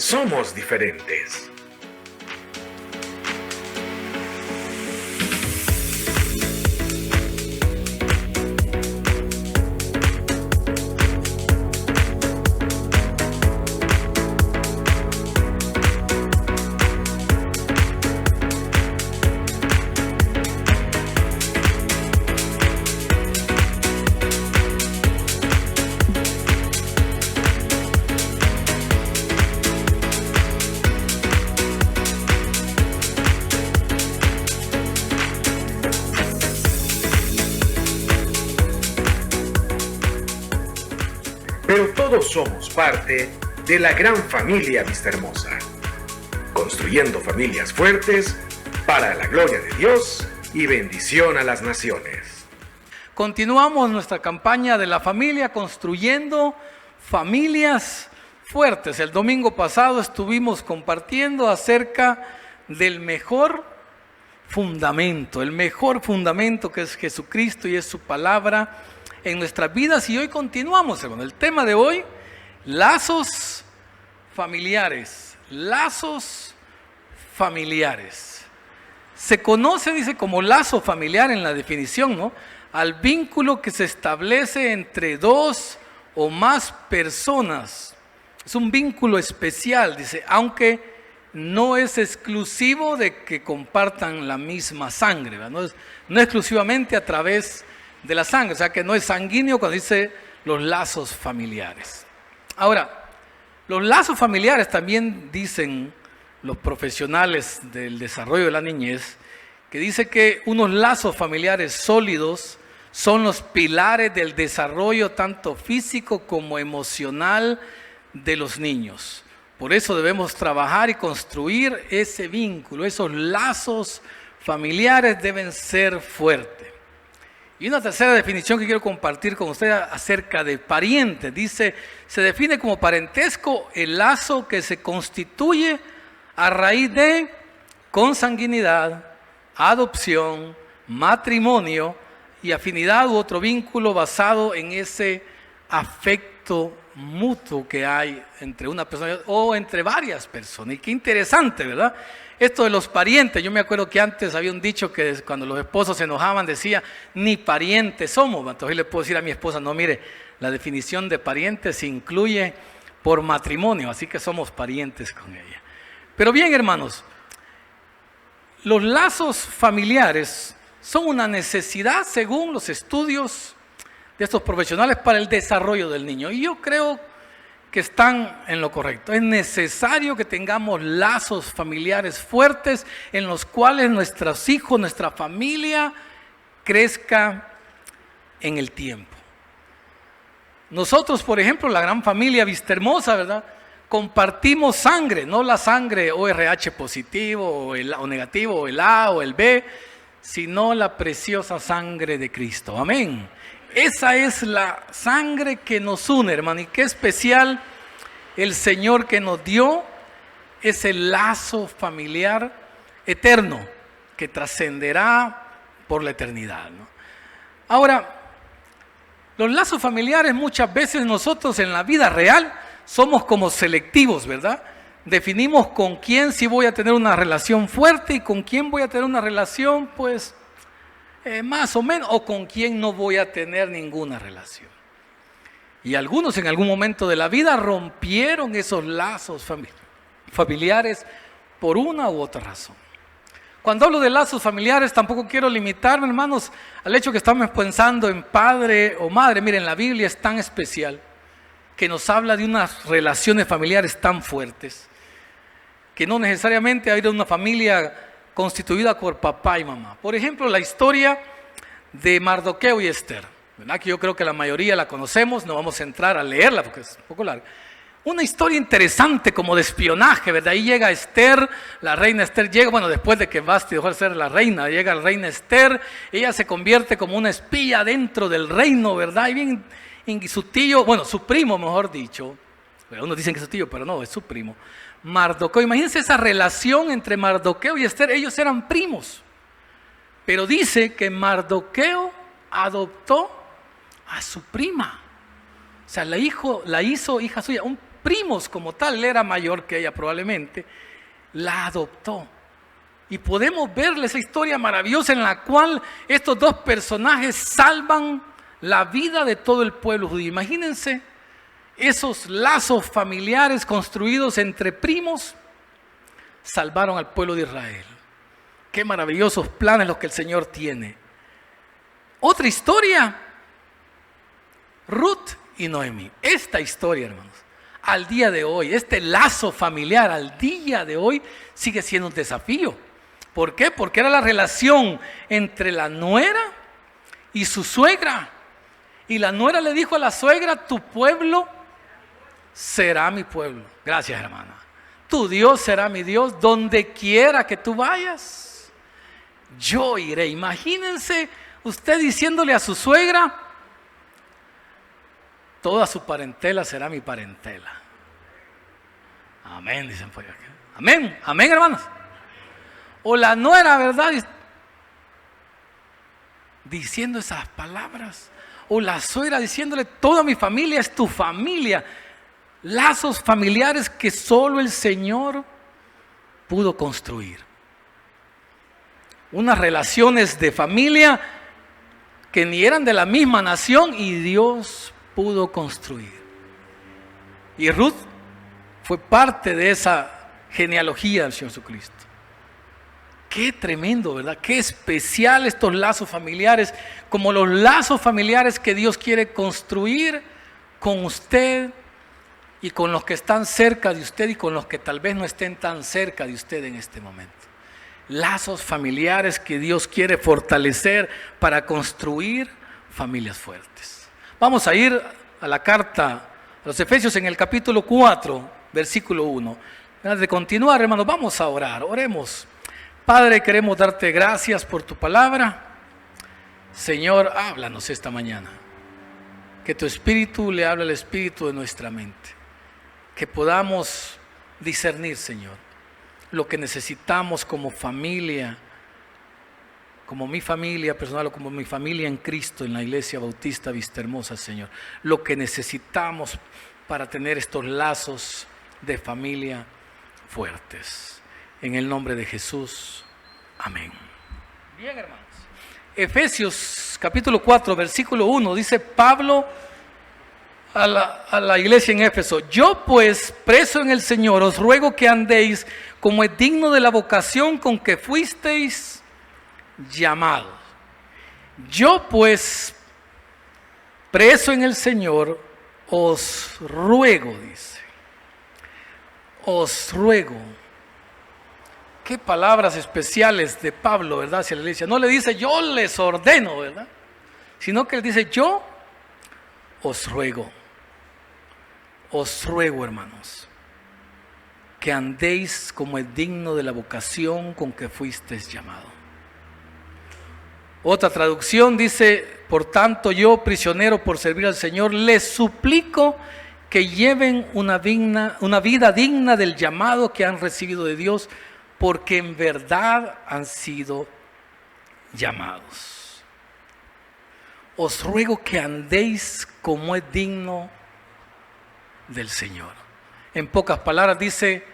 somos diferentes. Pero todos somos parte de la gran familia Vistahermosa, construyendo familias fuertes para la gloria de Dios y bendición a las naciones. Continuamos nuestra campaña de la familia, construyendo familias fuertes. El domingo pasado estuvimos compartiendo acerca del mejor fundamento, el mejor fundamento que es Jesucristo y es su palabra en nuestras vidas, y hoy continuamos, hermano. El tema de hoy, lazos familiares. Lazos familiares. Se conoce, dice, como lazo familiar en la definición, ¿no? Al vínculo que se establece entre dos o más personas. Es un vínculo especial, dice, aunque no es exclusivo de que compartan la misma sangre, ¿verdad? No exclusivamente a través de la sangre, o sea que no es sanguíneo cuando dice los lazos familiares. Ahora, los lazos familiares también dicen los profesionales del desarrollo de la niñez, que dice que unos lazos familiares sólidos son los pilares del desarrollo tanto físico como emocional de los niños. Por eso debemos trabajar y construir ese vínculo, esos lazos familiares deben ser fuertes. Y una tercera definición que quiero compartir con ustedes acerca de parientes. Dice, se define como parentesco el lazo que se constituye a raíz de consanguinidad, adopción, matrimonio y afinidad u otro vínculo basado en ese afecto mutuo que hay entre una persona o entre varias personas. Y qué interesante, ¿verdad? Esto de los parientes, yo me acuerdo que antes había un dicho que cuando los esposos se enojaban decía, ni parientes somos. Entonces yo le puedo decir a mi esposa, no, mire, la definición de parientes se incluye por matrimonio, así que somos parientes con ella. Pero bien, hermanos, los lazos familiares son una necesidad según los estudios de estos profesionales para el desarrollo del niño. Y yo creo que están en lo correcto. Es necesario que tengamos lazos familiares fuertes en los cuales nuestros hijos, nuestra familia crezca en el tiempo. Nosotros, por ejemplo, la gran familia Vistahermosa, ¿verdad? Compartimos sangre, no la sangre ORH positivo o negativo, o el A o el B, sino la preciosa sangre de Cristo. Amén. Esa es la sangre que nos une, hermano, y qué especial el Señor que nos dio ese lazo familiar eterno que trascenderá por la eternidad, ¿no? Ahora, los lazos familiares muchas veces nosotros en la vida real somos como selectivos, ¿verdad? Definimos con quién sí voy a tener una relación fuerte y con quién voy a tener una relación, pues, más o menos, o con quién no voy a tener ninguna relación. Y algunos en algún momento de la vida rompieron esos lazos familiares por una u otra razón. Cuando hablo de lazos familiares tampoco quiero limitarme, hermanos, al hecho que estamos pensando en padre o madre. Miren, la Biblia es tan especial que nos habla de unas relaciones familiares tan fuertes que no necesariamente hay una familia constituida por papá y mamá. Por ejemplo, la historia de Mardoqueo y Esther, ¿verdad? Que yo creo que la mayoría la conocemos, no vamos a entrar a leerla porque es un poco larga. Una historia interesante como de espionaje, ¿verdad? Ahí llega Esther, la reina Esther llega, bueno, después de que Vasti dejó de ser la reina, llega la reina Esther, ella se convierte como una espía dentro del reino, ¿verdad? Y bien, y su tío, bueno, su primo, mejor dicho, unos dicen que es su tío, pero no, es su primo, Mardoqueo. Imagínense esa relación entre Mardoqueo y Esther, ellos eran primos, pero dice que Mardoqueo adoptó a su prima, o sea, la hizo hija suya, un primos como tal, él era mayor que ella probablemente, la adoptó. Y podemos ver esa historia maravillosa en la cual estos dos personajes salvan la vida de todo el pueblo judío. Imagínense esos lazos familiares construidos entre primos, salvaron al pueblo de Israel. Qué maravillosos planes los que el Señor tiene. Otra historia, Ruth y Noemí. Esta historia, hermanos, al día de hoy, este lazo familiar al día de hoy sigue siendo un desafío. ¿Por qué? Porque era la relación entre la nuera y su suegra. Y la nuera le dijo a la suegra: tu pueblo será mi pueblo. Gracias, hermana. Tu Dios será mi Dios, donde quiera que tú vayas, yo iré. Imagínense usted diciéndole a su suegra: toda su parentela será mi parentela. Amén, dicen por acá. Amén, amén, hermanos. O la nuera, ¿verdad?, diciendo esas palabras. O la suegra diciéndole: toda mi familia es tu familia. Lazos familiares que solo el Señor pudo construir. Unas relaciones de familia que ni eran de la misma nación y Dios pudo construir. Y Ruth fue parte de esa genealogía del Señor Jesucristo. Qué tremendo, ¿verdad? Qué especial estos lazos familiares, como los lazos familiares que Dios quiere construir con usted y con los que están cerca de usted y con los que tal vez no estén tan cerca de usted en este momento. Lazos familiares que Dios quiere fortalecer para construir familias fuertes. Vamos a ir a la carta a los Efesios en el capítulo 4, versículo 1. Antes de continuar, hermanos, vamos a orar. Oremos. Padre, queremos darte gracias por tu palabra. Señor, háblanos esta mañana. Que tu espíritu le hable al espíritu de nuestra mente. Que podamos discernir, Señor, lo que necesitamos como familia, como mi familia personal o como mi familia en Cristo en la Iglesia Bautista Vista Hermosa, Señor. Lo que necesitamos para tener estos lazos de familia fuertes. En el nombre de Jesús. Amén. Bien, hermanos. Efesios capítulo 4, versículo 1, dice Pablo a la iglesia en Éfeso: yo pues, preso en el Señor, os ruego que andéis como es digno de la vocación con que fuisteis llamados. Yo pues, preso en el Señor, os ruego, dice. Os ruego. Qué palabras especiales de Pablo, ¿verdad? Hacia la iglesia. No le dice yo les ordeno, ¿verdad? Sino que él dice yo os ruego. Os ruego, hermanos, que andéis como es digno de la vocación con que fuisteis llamado. Otra traducción dice: por tanto yo, prisionero por servir al Señor, les suplico que lleven una vida digna del llamado que han recibido de Dios, porque en verdad han sido llamados. Os ruego que andéis como es digno del Señor. En pocas palabras dice: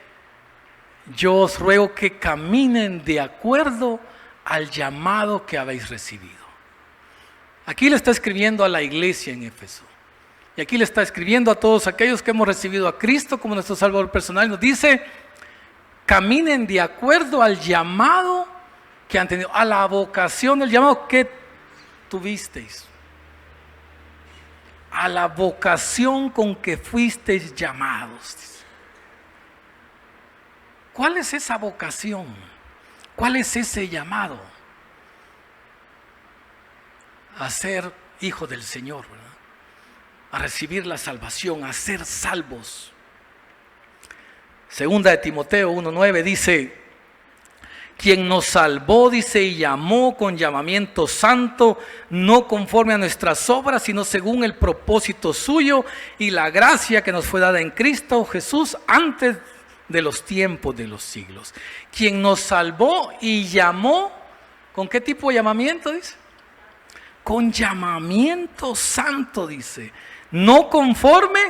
yo os ruego que caminen de acuerdo al llamado que habéis recibido. Aquí le está escribiendo a la iglesia en Éfeso. Y aquí le está escribiendo a todos aquellos que hemos recibido a Cristo como nuestro Salvador personal. Nos dice: caminen de acuerdo al llamado que han tenido, a la vocación del llamado que tuvisteis, a la vocación con que fuisteis llamados. ¿Cuál es esa vocación? ¿Cuál es ese llamado? A ser hijo del Señor, ¿verdad? A recibir la salvación, a ser salvos. Segunda de Timoteo 1:9 dice: quien nos salvó, dice, y llamó con llamamiento santo, no conforme a nuestras obras, sino según el propósito suyo y la gracia que nos fue dada en Cristo Jesús antes de los tiempos de los siglos. Quien nos salvó y llamó, ¿con qué tipo de llamamiento dice? Con llamamiento santo, dice, no conforme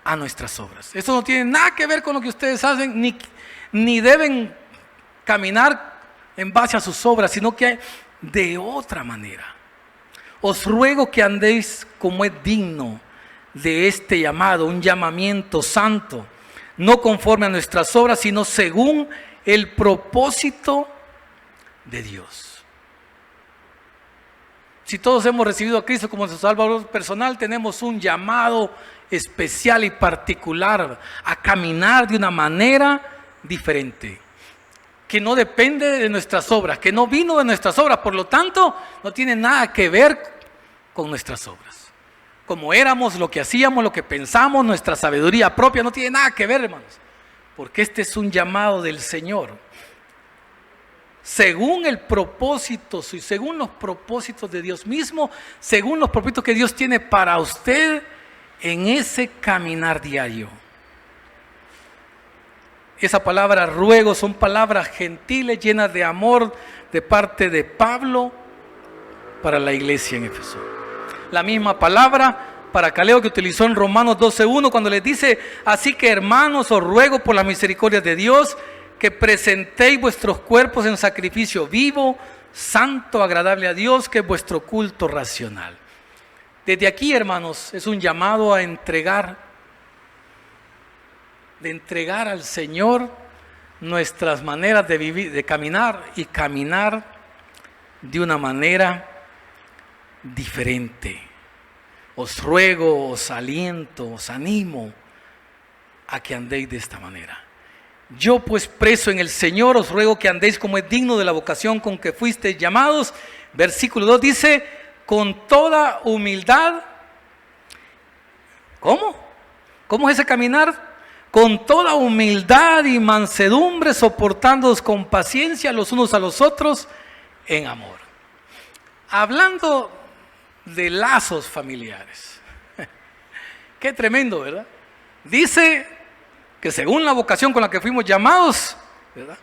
a nuestras obras. Esto no tiene nada que ver con lo que ustedes hacen, ni deben caminar en base a sus obras, sino que de otra manera. Os ruego que andéis como es digno de este llamado, un llamamiento santo, no conforme a nuestras obras, sino según el propósito de Dios. Si todos hemos recibido a Cristo como nuestro Salvador personal, tenemos un llamado especial y particular a caminar de una manera diferente, que no depende de nuestras obras, que no vino de nuestras obras, por lo tanto, no tiene nada que ver con nuestras obras. Como éramos, lo que hacíamos, lo que pensamos, nuestra sabiduría propia, no tiene nada que ver, hermanos, porque este es un llamado del Señor, según el propósito, según los propósitos de Dios mismo, según los propósitos que Dios tiene para usted en ese caminar diario. Esa palabra ruego son palabras gentiles, llenas de amor de parte de Pablo para la iglesia en Éfeso. La misma palabra para Caleo que utilizó en Romanos 12:1 cuando les dice: así que hermanos, os ruego por la misericordia de Dios que presentéis vuestros cuerpos en sacrificio vivo, santo, agradable a Dios, que es vuestro culto racional. Desde aquí, hermanos, es un llamado a entregar al Señor nuestras maneras de vivir, de caminar, y caminar de una manera diferente. Os ruego, os aliento, os animo a que andéis de esta manera. Yo pues, preso en el Señor, os ruego que andéis como es digno de la vocación con que fuisteis llamados. Versículo 2 dice: con toda humildad. ¿Cómo? ¿Cómo es ese caminar? Con toda humildad y mansedumbre, soportándoos con paciencia los unos a los otros en amor. Hablando de lazos familiares. Qué tremendo, ¿verdad? Dice que según la vocación con la que fuimos llamados, ¿verdad?,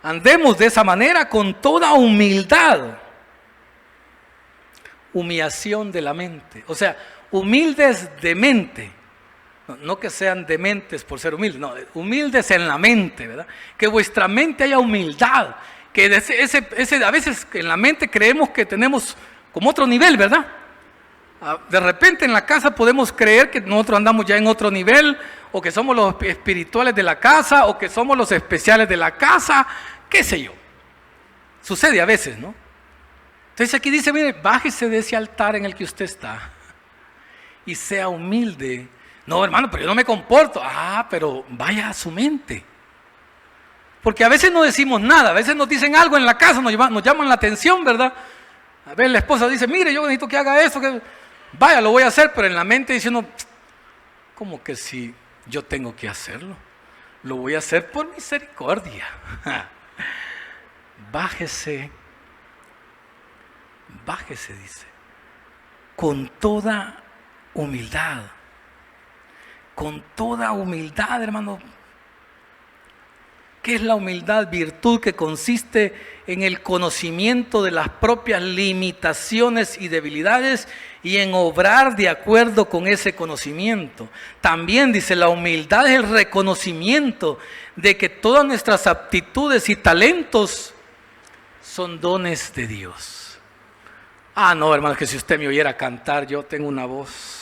andemos de esa manera con toda humildad. Humillación de la mente. O sea, humildes de mente. No que sean dementes por ser humildes, no, humildes en la mente, ¿verdad? Que vuestra mente haya humildad. Que a veces en la mente creemos que tenemos como otro nivel, ¿verdad? De repente en la casa podemos creer que nosotros andamos ya en otro nivel, o que somos los espirituales de la casa, o que somos los especiales de la casa, qué sé yo. Sucede a veces, ¿no? Entonces aquí dice: mire, bájese de ese altar en el que usted está y sea humilde. No, hermano, pero yo no me comporto. Pero vaya a su mente. Porque a veces no decimos nada, a veces nos dicen algo en la casa, nos llaman la atención, ¿verdad? A ver, la esposa dice: mire, yo necesito que haga esto, vaya, lo voy a hacer, pero en la mente diciendo: ¿cómo que si yo tengo que hacerlo? Lo voy a hacer por misericordia. Bájese, dice, con toda humildad. Con toda humildad, hermano. ¿Qué es la humildad? Virtud que consiste en el conocimiento de las propias limitaciones y debilidades y en obrar de acuerdo con ese conocimiento. También dice: la humildad es el reconocimiento de que todas nuestras aptitudes y talentos son dones de Dios. No, hermano, que si usted me oyera cantar, yo tengo una voz.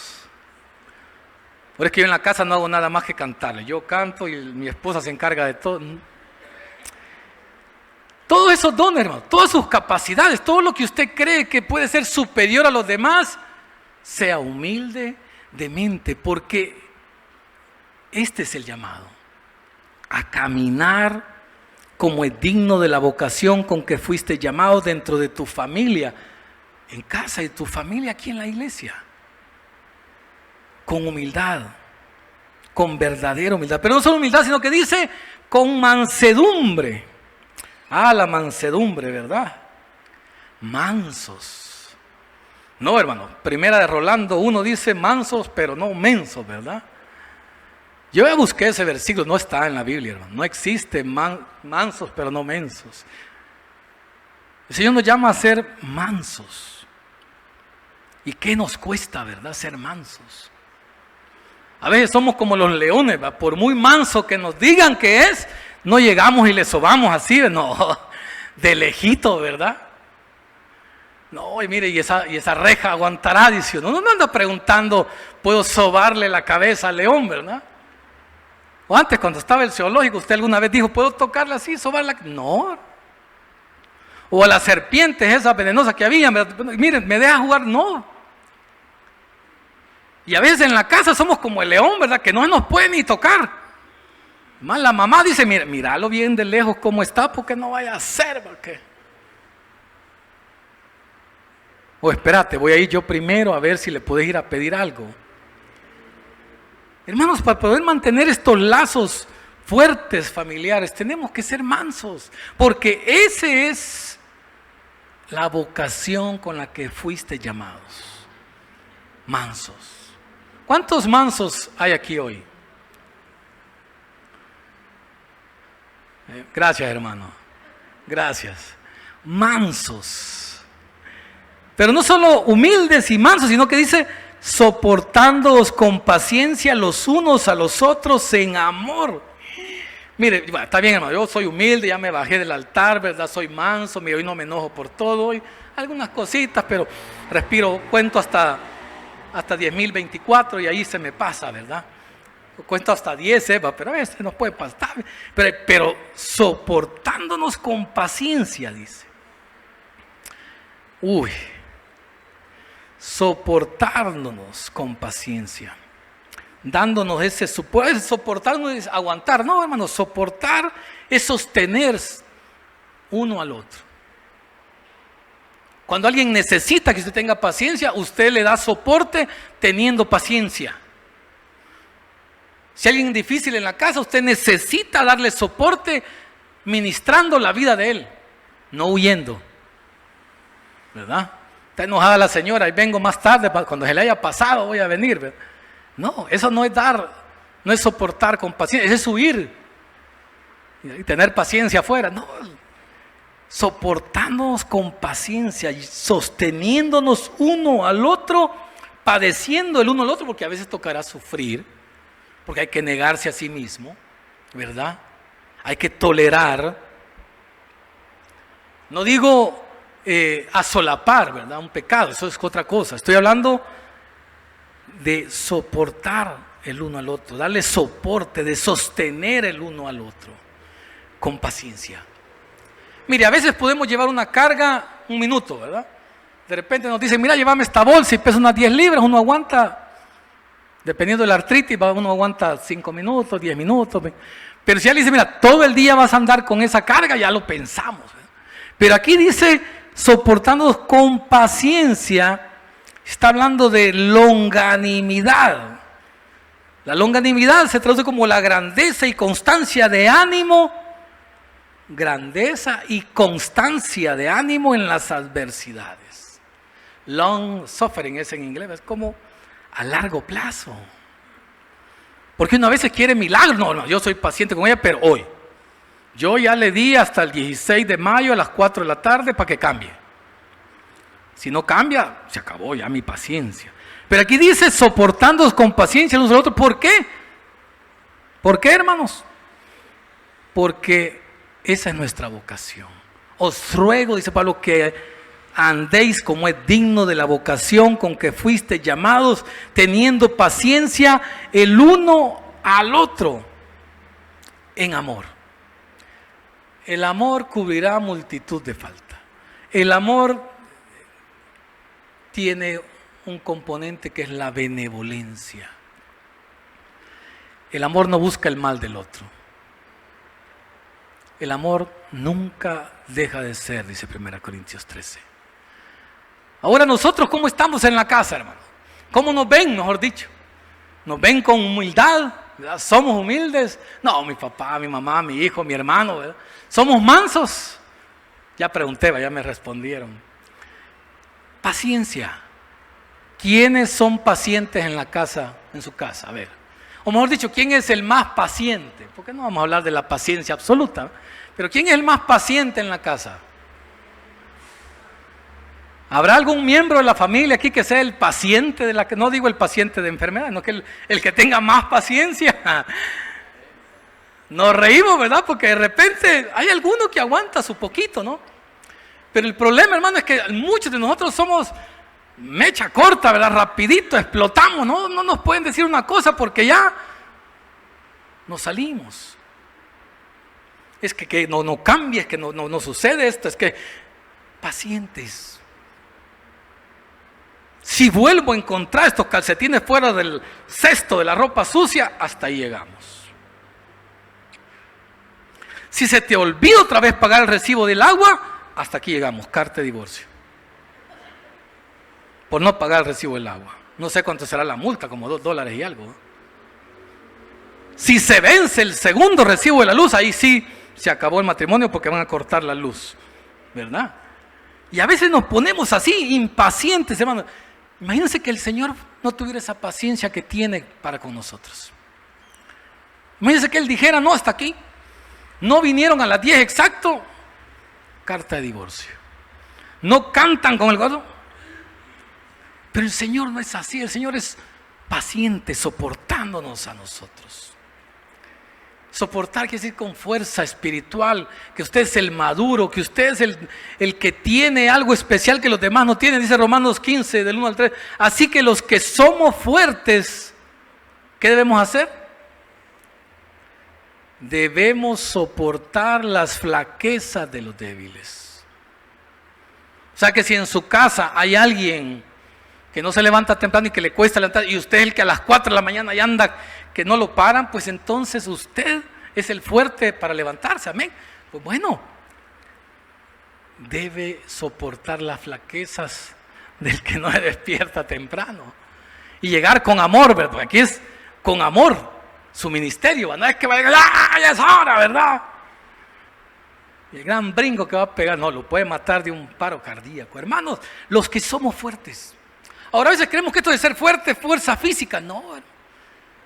Pero es que yo en la casa no hago nada más que cantarle. Yo canto y mi esposa se encarga de todo. Todos esos dones, hermano, todas sus capacidades, todo lo que usted cree que puede ser superior a los demás, sea humilde de mente, porque este es el llamado, a caminar como es digno de la vocación con que fuiste llamado dentro de tu familia, en casa, y tu familia aquí en la iglesia. Con humildad, con verdadera humildad. Pero no solo humildad, sino que dice con mansedumbre. La mansedumbre, ¿verdad? Mansos. No, hermano, primera de Rolando 1 dice mansos, pero no mensos, ¿verdad? Yo ya busqué ese versículo, no está en la Biblia, hermano. No existe mansos, pero no mensos. El Señor nos llama a ser mansos. ¿Y qué nos cuesta, verdad, ser mansos? A veces somos como los leones, ¿va? Por muy manso que nos digan que es, no llegamos y le sobamos así, no, de lejito, ¿verdad? No, y mire, y esa reja aguantará, dice uno. No anda preguntando, ¿puedo sobarle la cabeza al león, verdad? O antes, cuando estaba el zoológico, usted alguna vez dijo, ¿puedo tocarla así, sobarla? No. O a las serpientes esas venenosas que había, miren, ¿me deja jugar? No. Y a veces en la casa somos como el león, ¿verdad? Que no nos puede ni tocar. Más la mamá dice, míralo bien de lejos cómo está, porque no vaya a ser, porque... O espérate, voy a ir yo primero a ver si le puedes ir a pedir algo. Hermanos, para poder mantener estos lazos fuertes familiares, tenemos que ser mansos, porque ese es la vocación con la que fuiste llamados. Mansos. ¿Cuántos mansos hay aquí hoy? Gracias, hermano. Gracias. Mansos. Pero no solo humildes y mansos, sino que dice, soportándoos con paciencia los unos a los otros en amor. Mire, está bien, hermano, yo soy humilde, ya me bajé del altar, ¿verdad? Soy manso, hoy no me enojo por todo, hoy algunas cositas, pero respiro, cuento hasta 10.024 y ahí se me pasa, ¿verdad? Cuento hasta 10, Eva, pero a veces nos puede pasar. Pero soportándonos con paciencia, dice. Soportándonos con paciencia. Dándonos ese soportar no es aguantar, no, hermano, soportar es sostener uno al otro. Cuando alguien necesita que usted tenga paciencia, usted le da soporte teniendo paciencia. Si hay alguien difícil en la casa, usted necesita darle soporte ministrando la vida de él, no huyendo. ¿Verdad? Está enojada la señora y vengo más tarde, cuando se le haya pasado voy a venir. ¿Verdad? No, eso no es dar, no es soportar con paciencia, eso es huir y tener paciencia afuera. No, soportándonos con paciencia y sosteniéndonos uno al otro, padeciendo el uno al otro, porque a veces tocará sufrir, porque hay que negarse a sí mismo, ¿verdad? Hay que tolerar. No digo asolapar, ¿verdad? Un pecado, eso es otra cosa. Estoy hablando de soportar el uno al otro, darle soporte, de sostener el uno al otro con paciencia. Mire, a veces podemos llevar una carga un minuto, ¿verdad? De repente nos dicen, mira, llévame esta bolsa y pesa unas 10 libras, uno aguanta, dependiendo de la artritis, uno aguanta 5 minutos, 10 minutos. Pero si alguien dice, mira, todo el día vas a andar con esa carga, ya lo pensamos, ¿verdad? Pero aquí dice, soportándonos con paciencia, está hablando de longanimidad. La longanimidad se traduce como la grandeza y constancia de ánimo, grandeza y constancia de ánimo en las adversidades. Long suffering es en inglés, es como a largo plazo. Porque uno a veces quiere milagros. No, yo soy paciente con ella, pero hoy. Yo ya le di hasta el 16 de mayo a las 4 de la tarde para que cambie. Si no cambia, se acabó ya mi paciencia. Pero aquí dice, soportándonos con paciencia unos a los otros. ¿Por qué? ¿Por qué, hermanos? Porque esa es nuestra vocación. Os ruego, dice Pablo, que andéis como es digno de la vocación con que fuiste llamados, teniendo paciencia el uno al otro en amor. El amor cubrirá multitud de falta. El amor tiene un componente que es la benevolencia. El amor no busca el mal del otro. El amor nunca deja de ser, dice 1 Corintios 13. Ahora nosotros, ¿cómo estamos en la casa, hermano? ¿Cómo nos ven, mejor dicho? ¿Nos ven con humildad? ¿Verdad? ¿Somos humildes? No, mi papá, mi mamá, mi hijo, mi hermano, ¿verdad? ¿Somos mansos? Ya pregunté, ya me respondieron. Paciencia. ¿Quiénes son pacientes en la casa, en su casa? A ver. O mejor dicho, ¿quién es el más paciente? Porque no vamos a hablar de la paciencia absoluta. Pero ¿quién es el más paciente en la casa? ¿Habrá algún miembro de la familia aquí que sea el paciente de la que, no digo el paciente de enfermedad, no que el que tenga más paciencia? Nos reímos, ¿verdad? Porque de repente hay alguno que aguanta su poquito, ¿no? Pero el problema, hermano, es que muchos de nosotros somos mecha corta, ¿verdad? Rapidito, explotamos, ¿no? No nos pueden decir una cosa porque ya nos salimos. Es que no cambia, es que no sucede esto, es que pacientes. Si vuelvo a encontrar estos calcetines fuera del cesto de la ropa sucia, hasta ahí llegamos. Si se te olvida otra vez pagar el recibo del agua, hasta aquí llegamos, carta de divorcio. Por no pagar el recibo del agua. No sé cuánto será la multa, como $2 y algo. Si se vence el segundo recibo de la luz, ahí sí se acabó el matrimonio porque van a cortar la luz, ¿verdad? Y a veces nos ponemos así, impacientes, hermano. Imagínense que el Señor no tuviera esa paciencia que tiene para con nosotros. Imagínense que Él dijera, no, hasta aquí. No vinieron a las 10 exacto, carta de divorcio. No cantan con el gozo. Pero el Señor no es así, el Señor es paciente, soportándonos a nosotros. Soportar quiere decir con fuerza espiritual, que usted es el maduro, que usted es el que tiene algo especial que los demás no tienen, dice Romanos 15, del 1 al 3. Así que los que somos fuertes, ¿qué debemos hacer? Debemos soportar las flaquezas de los débiles. O sea que si en su casa hay alguien que no se levanta temprano y que le cuesta levantar, y usted es el que a las 4 de la mañana ya anda, que no lo paran, pues entonces usted es el fuerte para levantarse, amén. Pues bueno, debe soportar las flaquezas del que no se despierta temprano y llegar con amor, ¿verdad? Porque aquí es con amor su ministerio, no es que va a llegar, ¡ah, ya es hora!, ¿verdad? Y el gran brinco que va a pegar, no, lo puede matar de un paro cardíaco. Hermanos, los que somos fuertes. Ahora a veces creemos que esto de ser fuerte es fuerza física, no,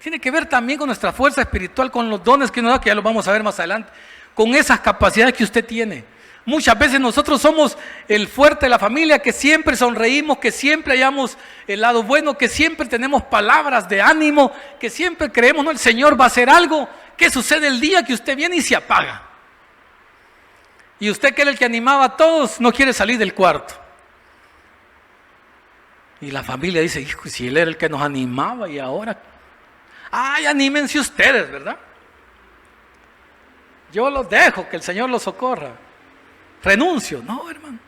tiene que ver también con nuestra fuerza espiritual, con los dones que nos da, que ya los vamos a ver más adelante, con esas capacidades que usted tiene. Muchas veces nosotros somos el fuerte de la familia, que siempre sonreímos, que siempre hallamos el lado bueno, que siempre tenemos palabras de ánimo, que siempre creemos, no, el Señor va a hacer algo. ¿Qué sucede el día que usted viene y se apaga? Y usted, que era el que animaba a todos, no quiere salir del cuarto. Y la familia dice, hijo, si él era el que nos animaba y ahora, ay, anímense ustedes, ¿verdad? Yo los dejo, que el Señor los socorra. Renuncio, no, hermano.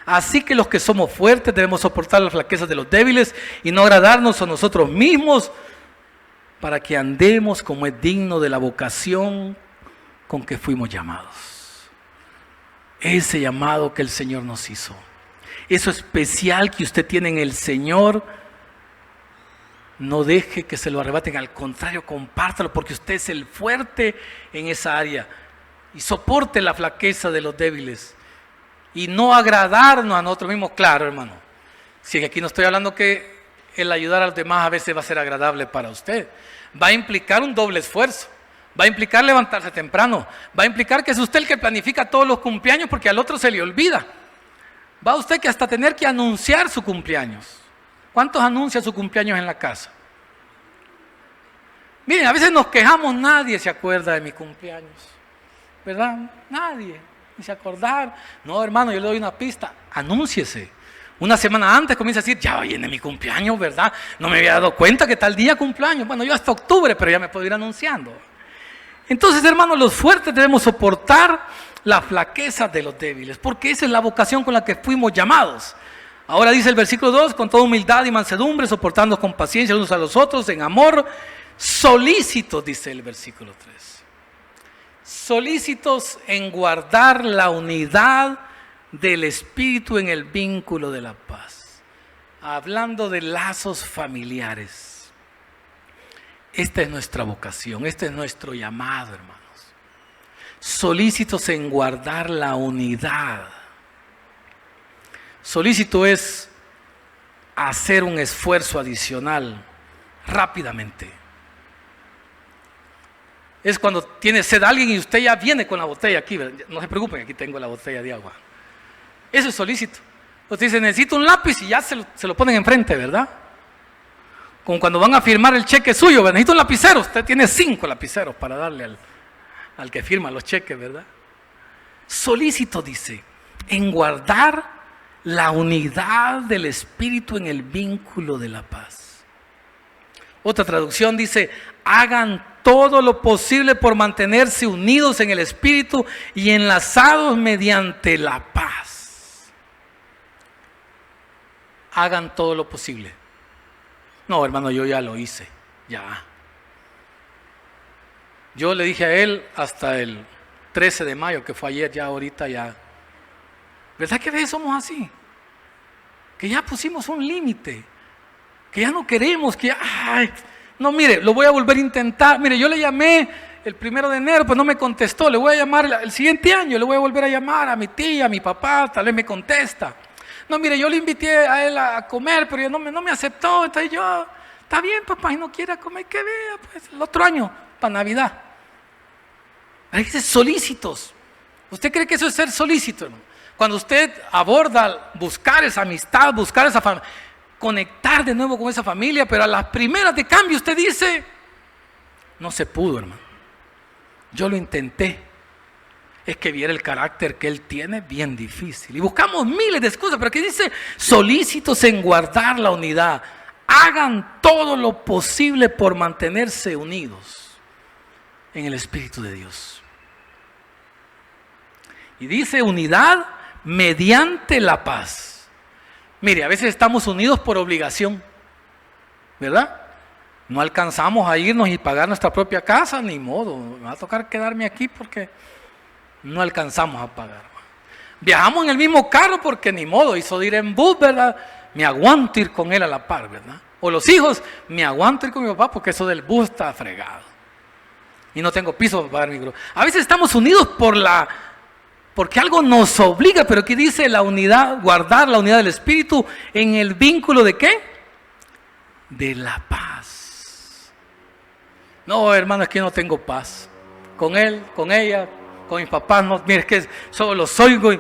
Así que los que somos fuertes debemos soportar las flaquezas de los débiles y no agradarnos a nosotros mismos, para que andemos como es digno de la vocación con que fuimos llamados. Ese llamado que el Señor nos hizo. Eso especial que usted tiene en el Señor, no deje que se lo arrebaten, al contrario, compártalo, porque usted es el fuerte en esa área. Y soporte la flaqueza de los débiles. Y no agradarnos a nosotros mismos, claro, hermano. Si aquí no estoy hablando que el ayudar a los demás a veces va a ser agradable para usted. Va a implicar un doble esfuerzo. Va a implicar levantarse temprano. Va a implicar que es usted el que planifica todos los cumpleaños porque al otro se le olvida. Va usted que hasta tener que anunciar su cumpleaños. ¿Cuántos anuncian su cumpleaños en la casa? Miren, a veces nos quejamos, nadie se acuerda de mi cumpleaños, ¿verdad? Nadie, ni se acordar. No, hermano, yo le doy una pista, anúnciese. Una semana antes comienza a decir, ya viene mi cumpleaños, ¿verdad? No me había dado cuenta que tal día cumpleaños. Bueno, yo hasta octubre, pero ya me puedo ir anunciando. Entonces, hermanos, los fuertes debemos soportar la flaqueza de los débiles, porque esa es la vocación con la que fuimos llamados. Ahora dice el versículo 2, con toda humildad y mansedumbre, soportando con paciencia unos a los otros, en amor, solícitos, dice el versículo 3. Solícitos en guardar la unidad del Espíritu en el vínculo de la paz. Hablando de lazos familiares. Esta es nuestra vocación, este es nuestro llamado, hermanos. Solícitos en guardar la unidad. Solícito es hacer un esfuerzo adicional rápidamente. Es cuando tiene sed alguien y usted ya viene con la botella aquí. No se preocupen, aquí tengo la botella de agua. Eso es solícito. Usted dice, necesito un lápiz y ya se lo ponen enfrente, ¿verdad? Como cuando van a firmar el cheque suyo, ¿verdad? Necesito un lapicero. Usted tiene 5 lapiceros para darle al que firma los cheques, ¿verdad? Solícito, dice, en guardar la unidad del Espíritu en el vínculo de la paz. Otra traducción dice, hagan todo lo posible por mantenerse unidos en el Espíritu y enlazados mediante la paz. Hagan todo lo posible. No, hermano, yo ya lo hice, ya. Yo le dije a él hasta el 13 de mayo, que fue ayer, ya ahorita ya. ¿Verdad que a veces somos así? Que ya pusimos un límite, que ya no queremos, que ya, no, mire, lo voy a volver a intentar. Mire, yo le llamé el 1 de enero, pues no me contestó. Le voy a llamar el siguiente año, le voy a volver a llamar a mi tía, a mi papá, tal vez me contesta. No, mire, yo le invité a él a comer, pero no me aceptó. Entonces yo, está bien, papá, y no quiera comer, que vea, pues el otro año, para Navidad. Hay que ser solícitos. ¿Usted cree que eso es ser solícito, hermano? Cuando usted aborda buscar esa amistad, buscar esa familia, conectar de nuevo con esa familia, pero a las primeras de cambio usted dice, no se pudo, hermano. Yo lo intenté. Es que viera el carácter que él tiene, bien difícil. Y buscamos miles de excusas, pero aquí dice, solícitos en guardar la unidad. Hagan todo lo posible por mantenerse unidos en el Espíritu de Dios. Y dice unidad mediante la paz. Mire, a veces estamos unidos por obligación, ¿verdad? No alcanzamos a irnos y pagar nuestra propia casa, ni modo. Me va a tocar quedarme aquí porque no alcanzamos a pagar. Viajamos en el mismo carro porque ni modo, hizo de ir en bus, ¿verdad? Me aguanto ir con él a la par, ¿verdad? O los hijos, me aguanto ir con mi papá porque eso del bus está fregado. Y no tengo piso para pagar mi grupo. A veces estamos unidos porque algo nos obliga, pero aquí dice la unidad, guardar la unidad del Espíritu en el vínculo ¿de qué? De la paz. No, hermano, es que yo no tengo paz. Con él, con ella, con mis papás, no, mire, es que solo los oigo.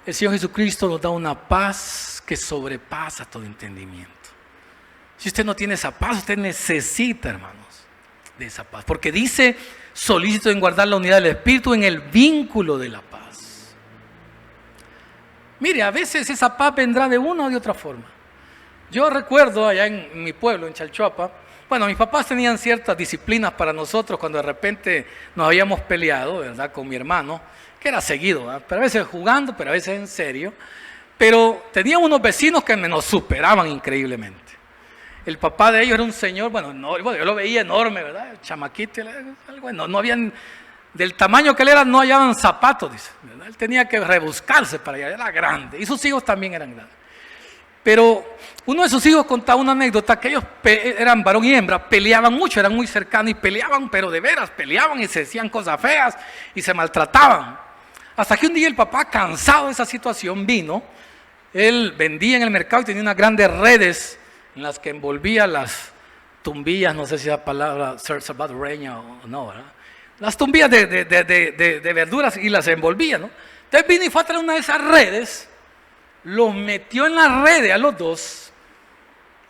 El Señor Jesucristo nos da una paz que sobrepasa todo entendimiento. Si usted no tiene esa paz, usted necesita, hermanos, de esa paz. Porque dice, solícito en guardar la unidad del Espíritu en el vínculo de la paz. Mire, a veces esa paz vendrá de una o de otra forma. Yo recuerdo allá en mi pueblo, en Chalchuapa, bueno, mis papás tenían ciertas disciplinas para nosotros cuando de repente nos habíamos peleado, ¿verdad?, con mi hermano, que era seguido, ¿verdad?, pero a veces jugando, pero a veces en serio. Pero tenían unos vecinos que nos superaban increíblemente. El papá de ellos era un señor, bueno, yo lo veía enorme, ¿verdad?, el chamaquito, bueno, no habían, del tamaño que él era, no hallaban zapatos, dice, ¿verdad? Él tenía que rebuscarse para allá, era grande, y sus hijos también eran grandes. Pero uno de sus hijos contaba una anécdota que ellos eran varón y hembra, peleaban mucho, eran muy cercanos y peleaban, pero de veras, peleaban y se decían cosas feas y se maltrataban. Hasta que un día el papá, cansado de esa situación, vino. Él vendía en el mercado y tenía unas grandes redes en las que envolvía las tumbillas, no sé si la palabra salvadoreña o no, ¿verdad? Las tumbillas de verduras y las envolvía, ¿no? Entonces vino y fue a traer una de esas redes, los metió en la red a los dos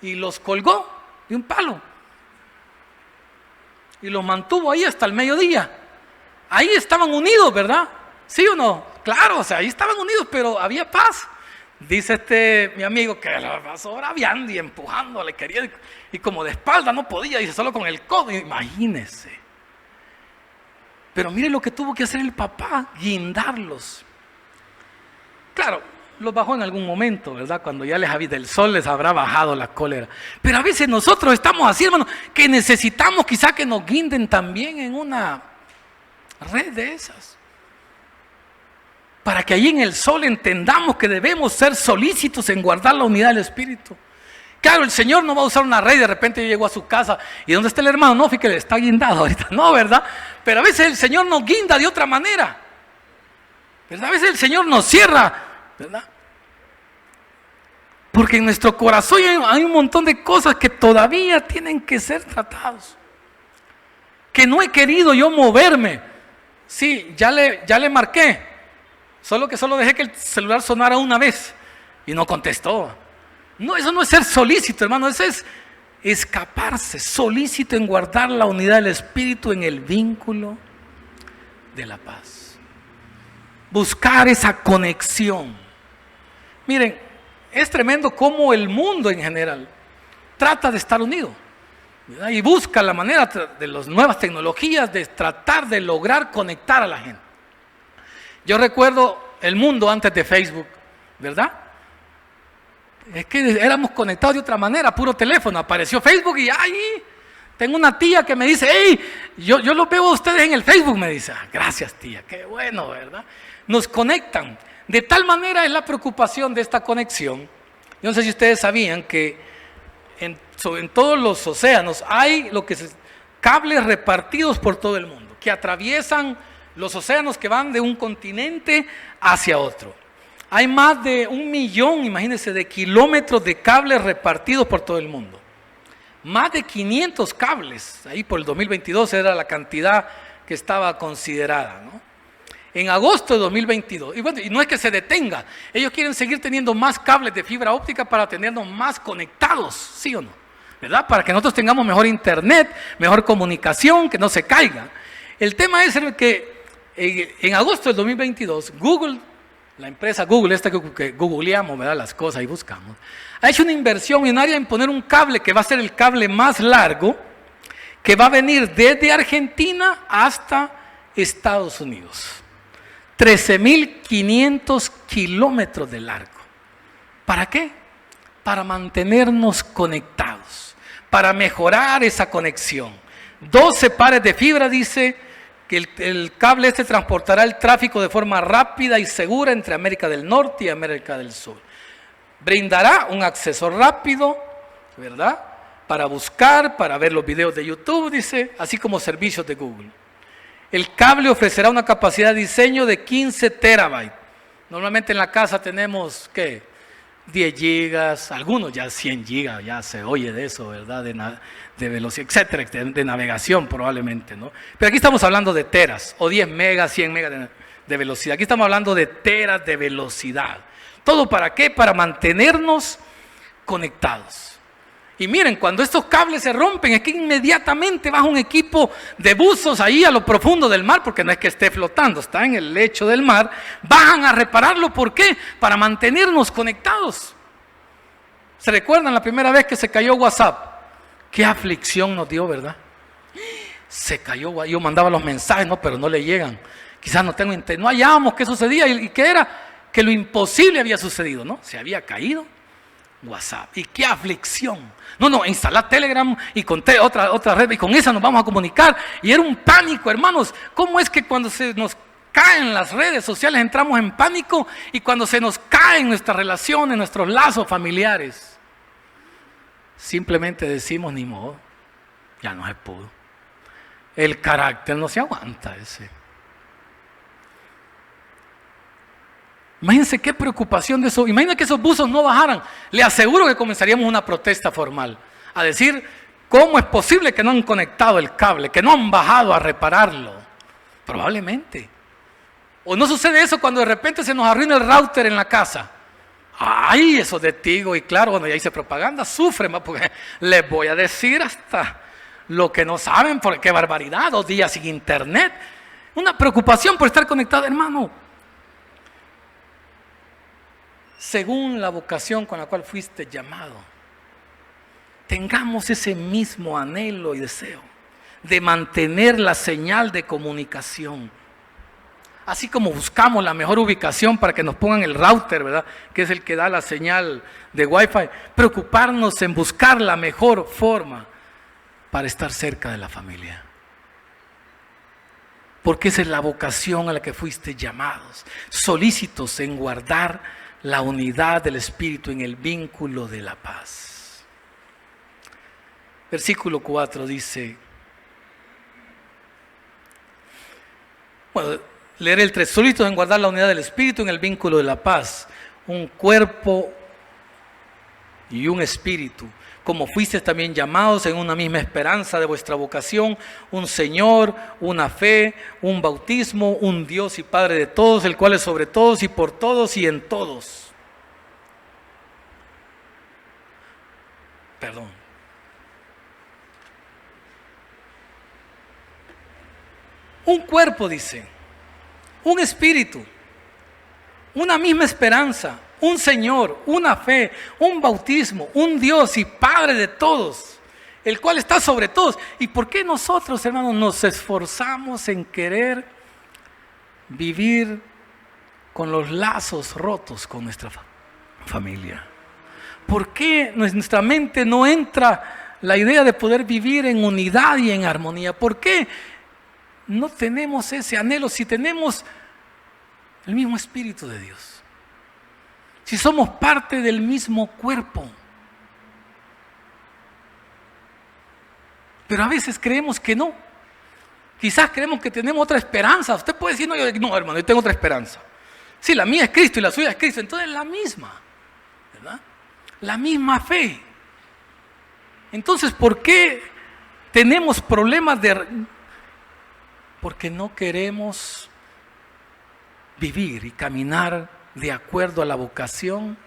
y los colgó de un palo. Y los mantuvo ahí hasta el mediodía. Ahí estaban unidos, ¿verdad? ¿Sí o no? Claro, o sea, ahí estaban unidos, pero había paz. Dice mi amigo que la pasó braviando y empujándole, quería, y como de espalda no podía, dice, solo con el codo, imagínese. Pero mire lo que tuvo que hacer el papá, guindarlos. Claro, los bajó en algún momento, ¿verdad? Cuando ya del sol les habrá bajado la cólera. Pero a veces nosotros estamos así, hermano, que necesitamos quizá que nos guinden también en una red de esas. Para que allí en el sol entendamos que debemos ser solícitos en guardar la unidad del Espíritu. Claro, el Señor no va a usar una red y de repente yo llego a su casa y ¿dónde está el hermano? No, fíjate, está guindado ahorita, no, ¿verdad? Pero a veces el Señor nos guinda de otra manera, ¿verdad? A veces el Señor nos cierra, ¿verdad? Porque en nuestro corazón hay un montón de cosas que todavía tienen que ser tratados. Que no he querido yo moverme. Sí, ya le marqué. Solo dejé que el celular sonara una vez y no contestó. No, eso no es ser solícito, hermano, eso es escaparse, solícito en guardar la unidad del Espíritu en el vínculo de la paz. Buscar esa conexión. Miren, es tremendo cómo el mundo en general trata de estar unido, ¿verdad? Y busca la manera de las nuevas tecnologías de tratar de lograr conectar a la gente. Yo recuerdo el mundo antes de Facebook, ¿verdad? Es que éramos conectados de otra manera, puro teléfono. Apareció Facebook y ¡ay! Tengo una tía que me dice, hey, yo los veo a ustedes en el Facebook, me dice. Gracias, tía, qué bueno, ¿verdad? Nos conectan. De tal manera es la preocupación de esta conexión. Yo no sé si ustedes sabían que en todos los océanos hay cables repartidos por todo el mundo, que atraviesan los océanos, que van de un continente hacia otro. Hay más de 1 millón, imagínense, de kilómetros de cables repartidos por todo el mundo. Más de 500 cables, ahí por el 2022 era la cantidad que estaba considerada, ¿no? En agosto de 2022, y bueno, y no es que se detenga, ellos quieren seguir teniendo más cables de fibra óptica para tenernos más conectados, ¿sí o no? ¿Verdad? Para que nosotros tengamos mejor internet, mejor comunicación, que no se caiga. El tema es que en agosto del 2022, Google, la empresa Google, esta que googleamos, ¿verdad?, las cosas y buscamos, ha hecho una inversión millonaria en poner un cable que va a ser el cable más largo, que va a venir desde Argentina hasta Estados Unidos. 13.500 kilómetros de largo. ¿Para qué? Para mantenernos conectados, para mejorar esa conexión. 12 pares de fibra, dice que el cable transportará el tráfico de forma rápida y segura entre América del Norte y América del Sur. Brindará un acceso rápido, ¿verdad?, para buscar, para ver los videos de YouTube, dice, así como servicios de Google. El cable ofrecerá una capacidad de diseño de 15 terabytes. Normalmente en la casa tenemos, ¿qué?, 10 gigas, algunos ya 100 gigas, ya se oye de eso, ¿verdad?, de velocidad, etcétera, de navegación probablemente, ¿no? Pero aquí estamos hablando de teras, o 10 megas, 100 megas de velocidad. Aquí estamos hablando de teras de velocidad. ¿Todo para qué? Para mantenernos conectados. Y miren, cuando estos cables se rompen, es que inmediatamente baja un equipo de buzos ahí a lo profundo del mar, porque no es que esté flotando, está en el lecho del mar, bajan a repararlo. ¿Por qué? Para mantenernos conectados. ¿Se recuerdan la primera vez que se cayó WhatsApp? Qué aflicción nos dio, ¿verdad? Se cayó, yo mandaba los mensajes, no, pero no le llegan. Quizás no tengo internet, no hallábamos qué sucedía y qué era, que lo imposible había sucedido, ¿no? Se había caído WhatsApp. Y qué aflicción. No, instalar Telegram y con otra red, y con esa nos vamos a comunicar. Y era un pánico, hermanos. ¿Cómo es que cuando se nos caen las redes sociales entramos en pánico? Y cuando se nos caen nuestras relaciones, nuestros lazos familiares, simplemente decimos, ni modo, ya no se pudo. El carácter no se aguanta ese. Imagínense qué preocupación de eso. Imagínense que esos buzos no bajaran. Le aseguro que comenzaríamos una protesta formal a decir, ¿cómo es posible que no han conectado el cable, que no han bajado a repararlo? Probablemente. ¿O no sucede eso cuando de repente se nos arruina el router en la casa? ¡Ay, eso de Tigo! Y claro, cuando ya hice propaganda, sufren, porque les voy a decir hasta lo que no saben, porque qué barbaridad, 2 días sin internet. Una preocupación por estar conectado, hermano. Según la vocación con la cual fuiste llamado, tengamos ese mismo anhelo y deseo de mantener la señal de comunicación. Así como buscamos la mejor ubicación para que nos pongan el router, ¿verdad?, que es el que da la señal de Wi-Fi, preocuparnos en buscar la mejor forma para estar cerca de la familia. Porque esa es la vocación a la que fuiste llamados, solícitos en guardar la unidad del Espíritu en el vínculo de la paz. Versículo 4 dice, bueno, leer el 3, solícitos en guardar la unidad del Espíritu en el vínculo de la paz, un cuerpo y un espíritu, como fuisteis también llamados en una misma esperanza de vuestra vocación, un Señor, una fe, un bautismo, un Dios y Padre de todos, el cual es sobre todos y por todos y en todos. Perdón. Un cuerpo, dice, un espíritu, una misma esperanza, un Señor, una fe, un bautismo, un Dios y Padre de todos, el cual está sobre todos. ¿Y por qué nosotros, hermanos, nos esforzamos en querer vivir con los lazos rotos con nuestra familia? ¿Por qué nuestra mente no entra la idea de poder vivir en unidad y en armonía? ¿Por qué no tenemos ese anhelo si tenemos el mismo Espíritu de Dios? Si somos parte del mismo cuerpo. Pero a veces creemos que no. Quizás creemos que tenemos otra esperanza. Usted puede decir, no, hermano, yo tengo otra esperanza. Sí, la mía es Cristo y la suya es Cristo. Entonces es la misma, ¿verdad? La misma fe. Entonces, ¿por qué tenemos problemas porque no queremos vivir y caminar de acuerdo a la vocación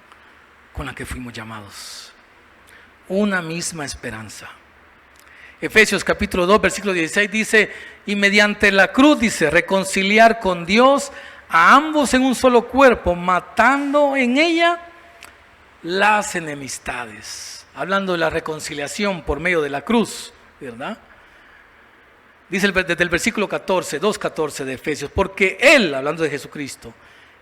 con la que fuimos llamados? Una misma esperanza. Efesios capítulo 2, versículo 16 dice, y mediante la cruz, dice, reconciliar con Dios a ambos en un solo cuerpo, matando en ella las enemistades. Hablando de la reconciliación por medio de la cruz, ¿verdad? Dice desde el versículo 14, 2:14 de Efesios, porque Él, hablando de Jesucristo,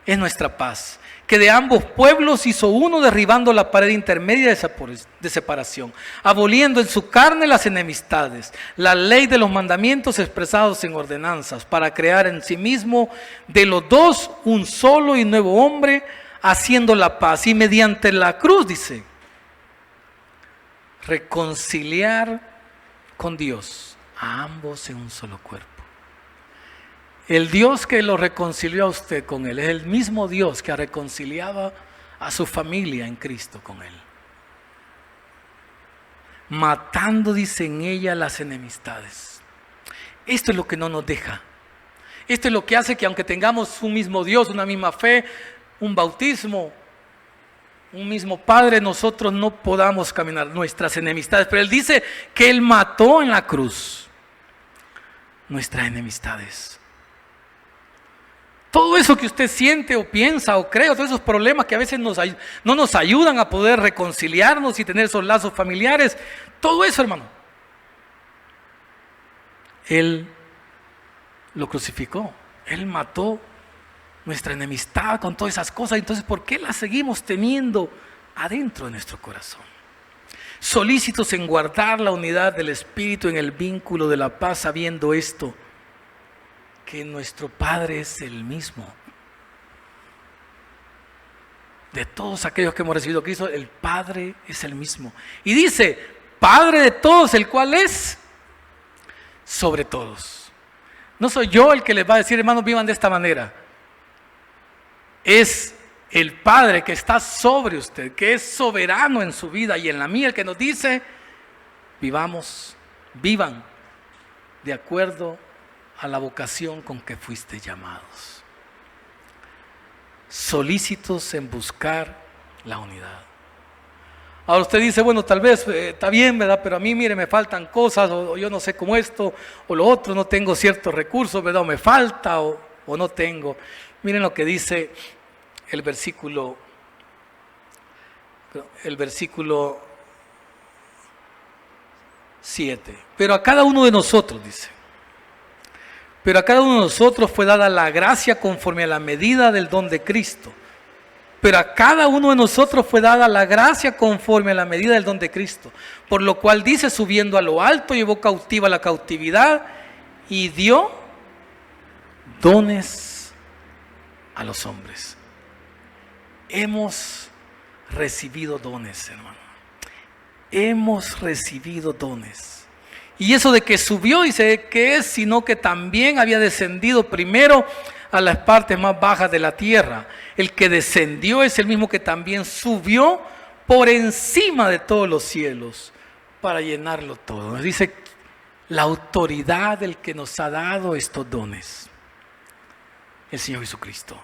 es nuestra paz, que de ambos pueblos hizo uno, derribando la pared intermedia de separación, aboliendo en su carne las enemistades, la ley de los mandamientos expresados en ordenanzas, para crear en sí mismo de los dos un solo y nuevo hombre, haciendo la paz, y mediante la cruz, dice, reconciliar con Dios a ambos en un solo cuerpo. El Dios que lo reconcilió a usted con Él es el mismo Dios que reconciliaba a su familia en Cristo con Él. Matando, dice, en ella las enemistades. Esto es lo que no nos deja. Esto es lo que hace que aunque tengamos un mismo Dios, una misma fe, un bautismo, un mismo Padre, nosotros no podamos caminar nuestras enemistades. Pero Él dice que Él mató en la cruz nuestras enemistades. Todo eso que usted siente o piensa o cree, todos esos problemas que a veces no nos ayudan a poder reconciliarnos y tener esos lazos familiares, todo eso, hermano, Él lo crucificó, Él mató nuestra enemistad con todas esas cosas. Entonces, ¿por qué las seguimos teniendo adentro de nuestro corazón? Solícitos en guardar la unidad del Espíritu en el vínculo de la paz, sabiendo esto, que nuestro Padre es el mismo. De todos aquellos que hemos recibido a Cristo, el Padre es el mismo. Y dice, Padre de todos, el cual es sobre todos. No soy yo el que les va a decir, hermanos, vivan de esta manera. Es el Padre que está sobre usted, que es soberano en su vida y en la mía, el que nos dice, vivan de acuerdo a la vocación con que fuiste llamados. Solícitos en buscar la unidad. Ahora usted dice, bueno, tal vez está bien, ¿verdad? Pero a mí, mire, me faltan cosas, o yo no sé cómo esto, o lo otro, no tengo ciertos recursos, ¿verdad? O me falta, o no tengo. Miren lo que dice el versículo 7. Pero a cada uno de nosotros, dice, pero a cada uno de nosotros fue dada la gracia conforme a la medida del don de Cristo. Pero a cada uno de nosotros fue dada la gracia conforme a la medida del don de Cristo. Por lo cual dice, subiendo a lo alto, llevó cautiva la cautividad y dio dones a los hombres. Hemos recibido dones, hermano. Hemos recibido dones. Y eso de que subió, dice que es, sino que también había descendido primero a las partes más bajas de la tierra. El que descendió es el mismo que también subió por encima de todos los cielos, para llenarlo todo. Nos dice la autoridad del que nos ha dado estos dones, el Señor Jesucristo.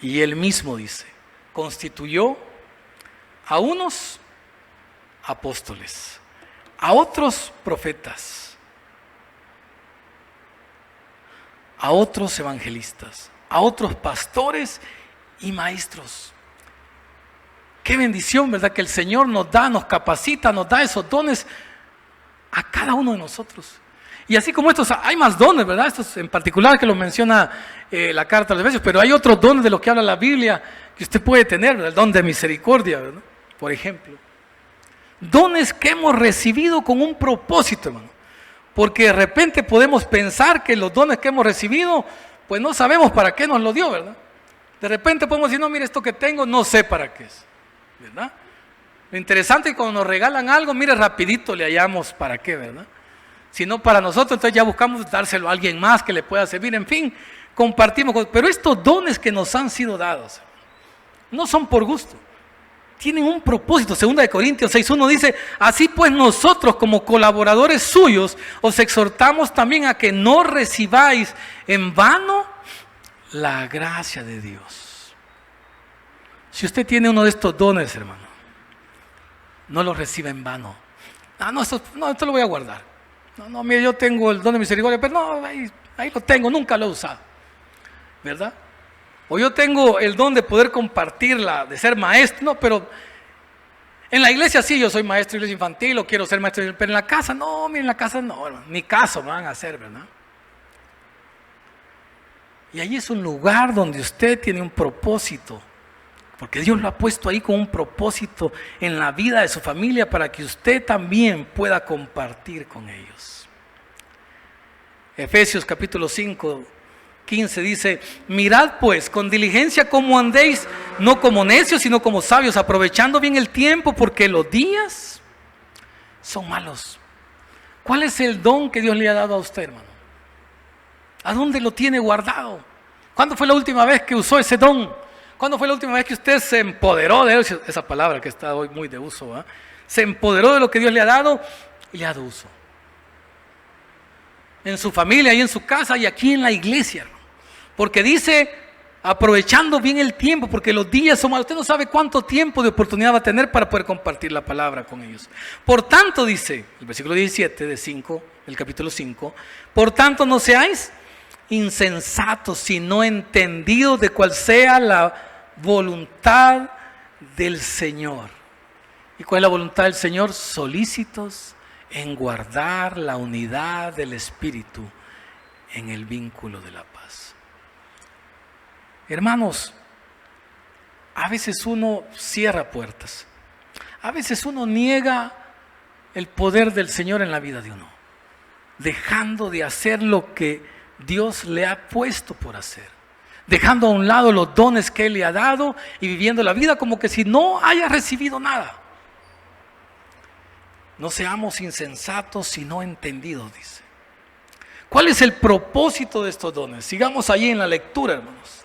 Y Él mismo dice, constituyó a unos apóstoles, a otros profetas, a otros evangelistas, a otros pastores y maestros. Qué bendición, ¿verdad? Que el Señor nos da, nos capacita, nos da esos dones a cada uno de nosotros. Y así como estos, hay más dones, ¿verdad? Estos en particular que lo menciona la carta a los Efesios, pero hay otros dones de los que habla la Biblia que usted puede tener, ¿verdad? El don de misericordia, ¿verdad? Por ejemplo. Dones que hemos recibido con un propósito, hermano. Porque de repente podemos pensar que los dones que hemos recibido, pues no sabemos para qué nos lo dio, ¿verdad? De repente podemos decir, no, mire, esto que tengo, no sé para qué es, ¿verdad? Lo interesante es que cuando nos regalan algo, mire, rapidito le hallamos para qué, ¿verdad? Si no para nosotros, entonces ya buscamos dárselo a alguien más que le pueda servir, en fin, compartimos. Pero estos dones que nos han sido dados, no son por gusto. Tienen un propósito. 2 Corintios 6:1 dice, así pues nosotros como colaboradores suyos os exhortamos también a que no recibáis en vano la gracia de Dios. Si usted tiene uno de estos dones, hermano, no lo reciba en vano. Esto lo voy a guardar. No, mire, yo tengo el don de misericordia, pero no, ahí lo tengo, nunca lo he usado, ¿verdad? O yo tengo el don de poder compartirla, de ser maestro, no, pero en la iglesia sí, yo soy maestro de iglesia infantil o quiero ser maestro, pero en la casa no, mire, en la casa no, hermano, ni caso me van a hacer, ¿verdad? Y ahí es un lugar donde usted tiene un propósito, porque Dios lo ha puesto ahí con un propósito en la vida de su familia para que usted también pueda compartir con ellos. Efesios capítulo 5:15 dice, mirad pues con diligencia cómo andéis, no como necios, sino como sabios, aprovechando bien el tiempo, porque los días son malos. ¿Cuál es el don que Dios le ha dado a usted, hermano? ¿A dónde lo tiene guardado? ¿Cuándo fue la última vez que usó ese don? ¿Cuándo fue la última vez que usted se empoderó de él? Esa palabra que está hoy muy de uso, ¿verdad? Se empoderó de lo que Dios le ha dado y le ha dado uso. En su familia y en su casa y aquí en la iglesia, hermano. Porque dice, aprovechando bien el tiempo, porque los días son malos. Usted no sabe cuánto tiempo de oportunidad va a tener para poder compartir la palabra con ellos. Por tanto, dice el versículo 17 del capítulo 5, por tanto no seáis insensatos, sino entendidos de cuál sea la voluntad del Señor. ¿Y cuál es la voluntad del Señor? Solícitos en guardar la unidad del Espíritu en el vínculo de la paz. Hermanos, a veces uno cierra puertas, a veces uno niega el poder del Señor en la vida de uno, dejando de hacer lo que Dios le ha puesto por hacer, dejando a un lado los dones que Él le ha dado y viviendo la vida como que si no haya recibido nada. No seamos insensatos sino entendidos, dice. ¿Cuál es el propósito de estos dones? Sigamos allí en la lectura, hermanos.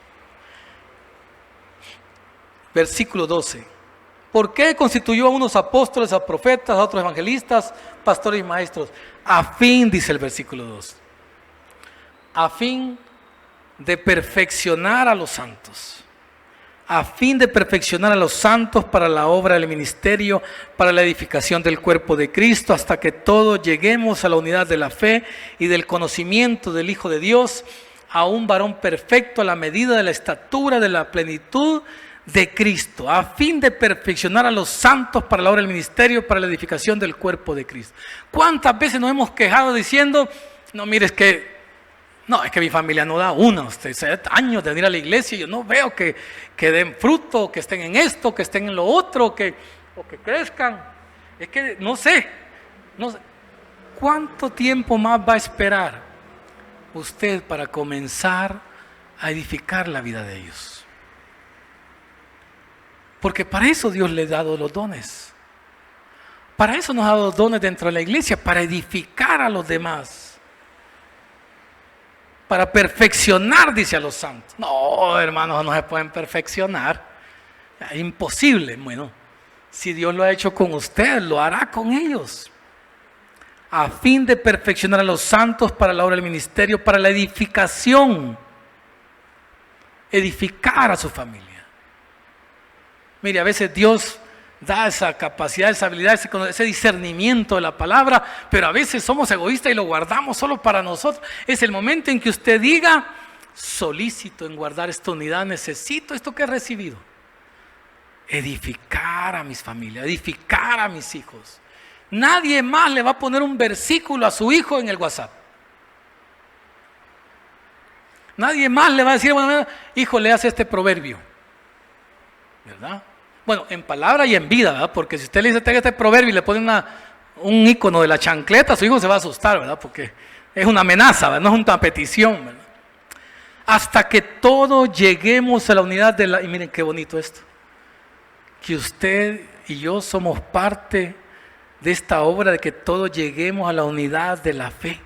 Versículo 12. ¿Por qué constituyó a unos apóstoles, a profetas, a otros evangelistas, pastores y maestros? A fin, dice el versículo 2, a fin de perfeccionar a los santos, a fin de perfeccionar a los santos para la obra del ministerio, para la edificación del cuerpo de Cristo, hasta que todos lleguemos a la unidad de la fe y del conocimiento del Hijo de Dios, a un varón perfecto a la medida de la estatura de la plenitud de Cristo, a fin de perfeccionar a los santos para la obra del ministerio, para la edificación del cuerpo de Cristo. ¿Cuántas veces nos hemos quejado diciendo, no, mire, es que mi familia no da una, usted hace años de venir a la iglesia y yo no veo que den fruto, que estén en esto, que estén en lo otro, o que crezcan? Es que no sé, ¿cuánto tiempo más va a esperar usted para comenzar a edificar la vida de ellos? Porque para eso Dios le ha dado los dones. Para eso nos ha dado los dones dentro de la iglesia, para edificar a los demás. Para perfeccionar, dice, a los santos. No, hermanos, no se pueden perfeccionar. Imposible. Bueno, si Dios lo ha hecho con usted, lo hará con ellos. A fin de perfeccionar a los santos para la obra del ministerio, para la edificación. Edificar a su familia. Mire, a veces Dios da esa capacidad, esa habilidad, ese discernimiento de la palabra, pero a veces somos egoístas y lo guardamos solo para nosotros. Es el momento en que usted diga, solícito en guardar esta unidad, necesito esto que he recibido. Edificar a mis familias, edificar a mis hijos. Nadie más le va a poner un versículo a su hijo en el WhatsApp. Nadie más le va a decir, bueno, hijo, leas este proverbio, ¿verdad? Bueno, en palabra y en vida, ¿verdad? Porque si usted le dice, tenga este proverbio y le pone un icono de la chancleta, su hijo se va a asustar, ¿verdad? Porque es una amenaza, ¿verdad? No es una petición, ¿verdad? Hasta que todos lleguemos a la unidad de la... Y miren qué bonito esto. Que usted y yo somos parte de esta obra de que todos lleguemos a la unidad de la fe.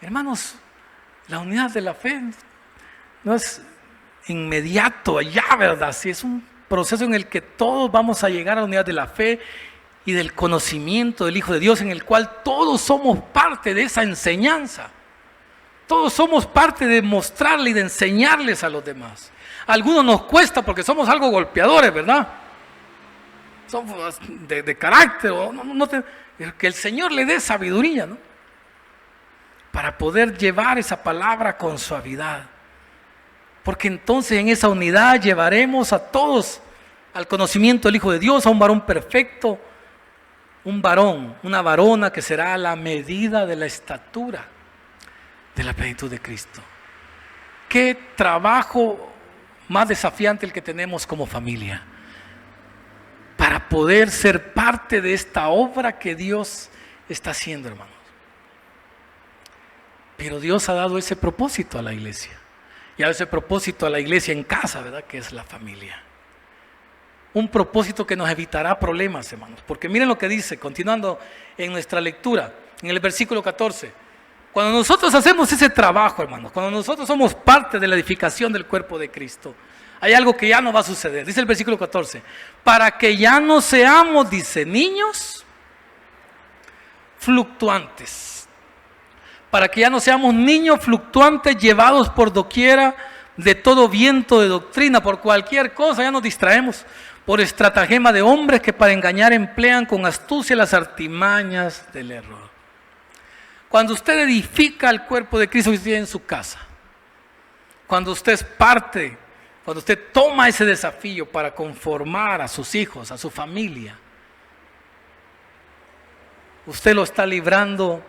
Hermanos, la unidad de la fe no es inmediato allá, ¿verdad? Sí, es un proceso en el que todos vamos a llegar a la unidad de la fe y del conocimiento del Hijo de Dios, en el cual todos somos parte de esa enseñanza. Todos somos parte de mostrarle y de enseñarles a los demás. A algunos nos cuesta porque somos algo golpeadores, ¿verdad? Somos de carácter, que el Señor le dé sabiduría, ¿no? Para poder llevar esa palabra con suavidad. Porque entonces en esa unidad llevaremos a todos al conocimiento del Hijo de Dios, a un varón perfecto, un varón, una varona que será a la medida de la estatura de la plenitud de Cristo. Qué trabajo más desafiante el que tenemos como familia para poder ser parte de esta obra que Dios está haciendo, hermanos. Pero Dios ha dado ese propósito a la iglesia. Y ha dado ese propósito a la iglesia en casa, ¿verdad? Que es la familia. Un propósito que nos evitará problemas, hermanos. Porque miren lo que dice, continuando en nuestra lectura, en el versículo 14. Cuando nosotros hacemos ese trabajo, hermanos, cuando nosotros somos parte de la edificación del cuerpo de Cristo, hay algo que ya no va a suceder. Dice el versículo 14, para que ya no seamos, dice, niños fluctuantes. Para que ya no seamos niños fluctuantes llevados por doquiera de todo viento de doctrina, por cualquier cosa ya nos distraemos, por estratagema de hombres que para engañar emplean con astucia las artimañas del error. Cuando usted edifica el cuerpo de Cristo que tiene en su casa, cuando usted es parte, cuando usted toma ese desafío para conformar a sus hijos, a su familia, usted lo está librando